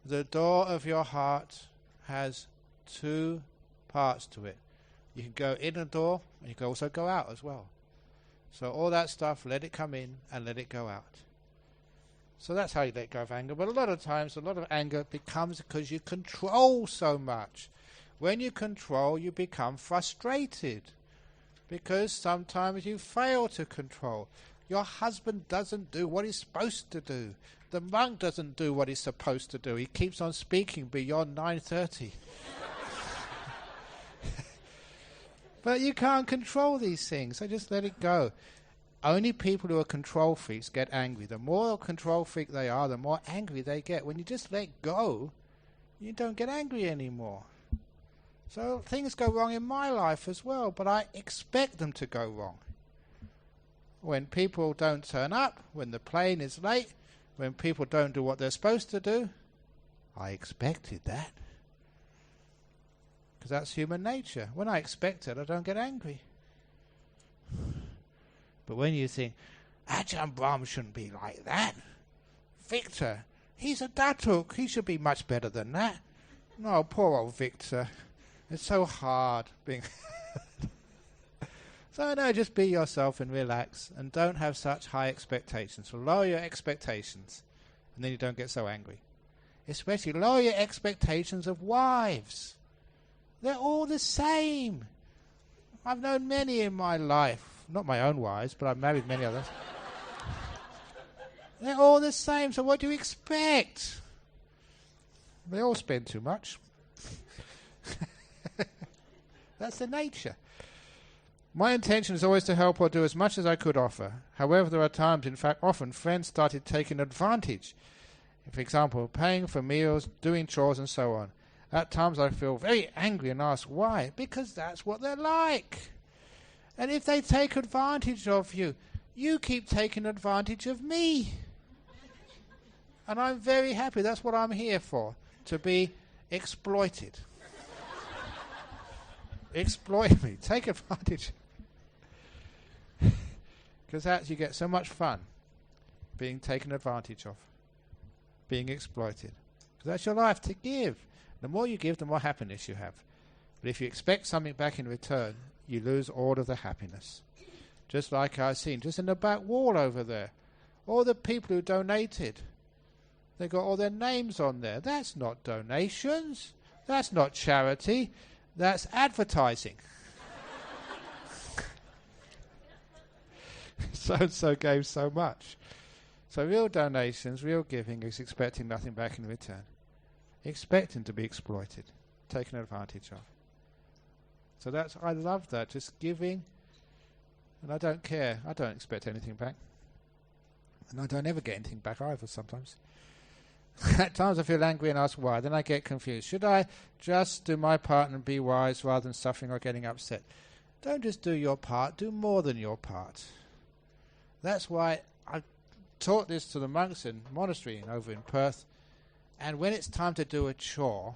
The door of your heart has 2 parts to it. You can go in the door, and you can also go out as well. So all that stuff, let it come in and let it go out. So that's how you let go of anger. But a lot of times, a lot of anger becomes because you control so much. When you control, you become frustrated. Because sometimes you fail to control. Your husband doesn't do what he's supposed to do. The monk doesn't do what he's supposed to do. He keeps on speaking beyond 9:30. But you can't control these things, so just let it go. Only people who are control freaks get angry. The more control freak they are, the more angry they get. When you just let go, you don't get angry anymore. So things go wrong in my life as well, but I expect them to go wrong. When people don't turn up, when the plane is late, when people don't do what they're supposed to do, I expected that. Because that's human nature. When I expect it, I don't get angry. But when you think, Ajahn Brahm shouldn't be like that. Victor, he's a datuk. He should be much better than that. No, poor old Victor. It's so hard being... So no, just be yourself and relax. And don't have such high expectations. So lower your expectations. And then you don't get so angry. Especially lower your expectations of wives. They're all the same. I've known many in my life. Not my own wives, but I've married many others. They're all the same, so what do you expect? They all spend too much. That's the nature. My intention is always to help or do as much as I could offer. However, there are times, in fact often, friends started taking advantage. For example, paying for meals, doing chores and so on. At times I feel very angry and ask why. Because that's what they're like. And if they take advantage of you, you keep taking advantage of me. And I'm very happy. That's what I'm here for, to be exploited. Exploit me. Take advantage. Because that's, you get so much fun being taken advantage of, being exploited. Because that's your life, to give. The more you give, the more happiness you have. But if you expect something back in return, you lose all of the happiness. Just like I've seen, just in the back wall over there. All the people who donated, they got all their names on there. That's not donations. That's not charity. That's advertising. So-and-so gave so much. So real donations, real giving is expecting nothing back in return. Expecting to be exploited, taken advantage of. So that's, I love that, just giving, and I don't care. I don't expect anything back. And I don't ever get anything back either sometimes. At times I feel angry and ask why. Then I get confused. Should I just do my part and be wise rather than suffering or getting upset? Don't just do your part. Do more than your part. That's why I taught this to the monks in monastery over in Perth. And when it's time to do a chore,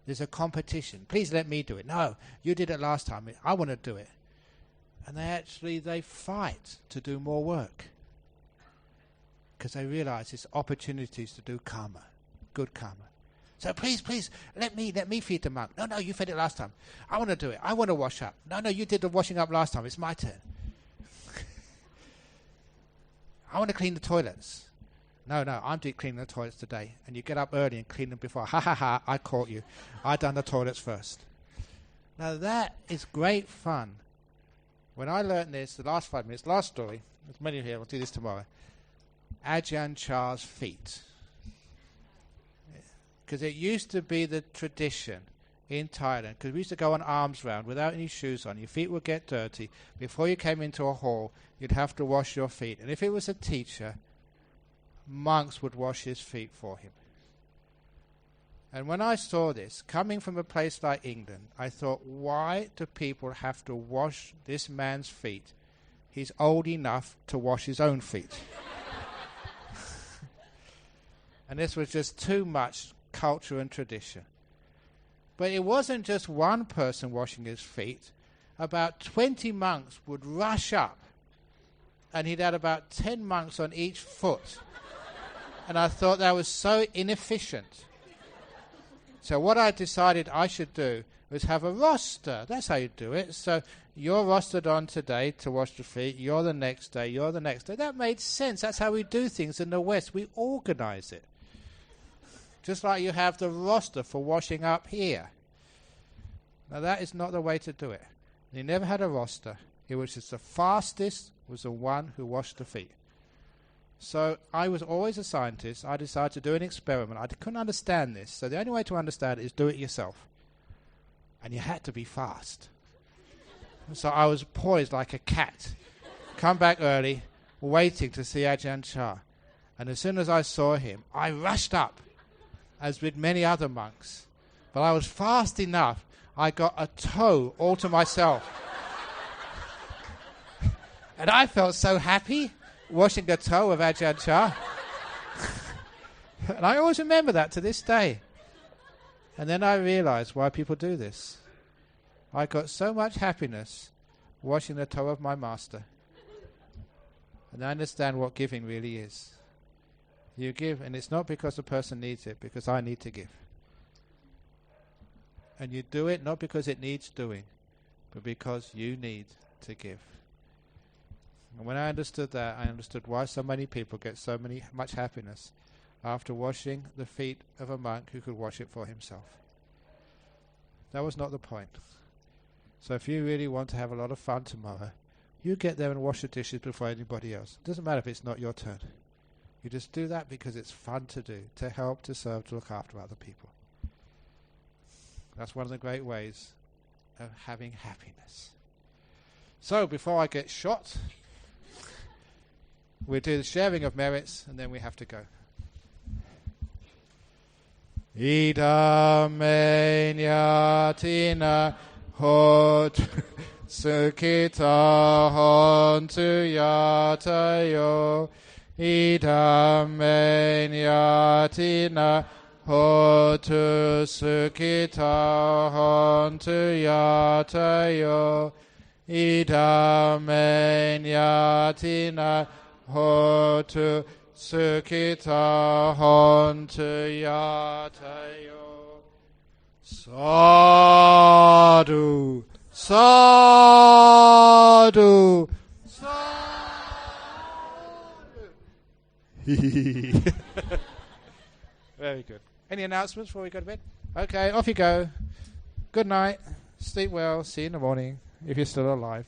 there's a competition. Please let me do it. No, you did it last time. I want to do it. And they fight to do more work. Because they realize it's opportunities to do karma, good karma. So please, let me feed the monk. No, you fed it last time. I want to do it. I want to wash up. No, you did the washing up last time. It's my turn. I want to clean the toilets. No, I'm doing cleaning the toilets today. And you get up early and clean them before. Ha, I caught you. I done the toilets first. Now that is great fun. When I learned this, the last 5 minutes, last story, there's many here, we'll do this tomorrow. Ajahn Chah's feet. Because it used to be the tradition in Thailand, because we used to go on arms round without any shoes on. Your feet would get dirty. Before you came into a hall, you'd have to wash your feet. And if it was a teacher, monks would wash his feet for him. And when I saw this, coming from a place like England, I thought, why do people have to wash this man's feet? He's old enough to wash his own feet. And this was just too much culture and tradition. But it wasn't just one person washing his feet. About 20 monks would rush up, and he'd had about 10 monks on each foot. And I thought that was so inefficient. So what I decided I should do was have a roster. That's how you do it. So you're rostered on today to wash the feet. You're the next day. You're the next day. That made sense. That's how we do things in the West. We organize it. Just like you have the roster for washing up here. Now that is not the way to do it. He never had a roster. It was just the fastest was the one who washed the feet. So I was always a scientist. I decided to do an experiment. I couldn't understand this. So the only way to understand it is do it yourself. And you had to be fast. So I was poised like a cat. Come back early, waiting to see Ajahn Chah. And as soon as I saw him, I rushed up, as with many other monks. But I was fast enough, I got a toe all to myself. And I felt so happy washing the toe of Ajahn Chah. And I always remember that to this day. And then I realized why people do this. I got so much happiness washing the toe of my master. And I understand what giving really is. You give, and it's not because the person needs it, because I need to give. And you do it not because it needs doing, but because you need to give. And when I understood that, I understood why so many people get so much happiness after washing the feet of a monk who could wash it for himself. That was not the point. So if you really want to have a lot of fun tomorrow, you get there and wash the dishes before anybody else. It doesn't matter if it's not your turn. You just do that because it's fun to do, to help, to serve, to look after other people. That's one of the great ways of having happiness. So before I get shot, we'll do the sharing of merits, and then we have to go. Idam me nyatina hot sukhita hontu yatayo idame yatina hotu sukhita hontu yatayo idame yatina hotu sukhita hontu yatayo. Sadhu, sadhu, sadhu. Very good. Any announcements before we go to bed? Okay, off you go. Good night. Sleep well. See you in the morning if you're still alive.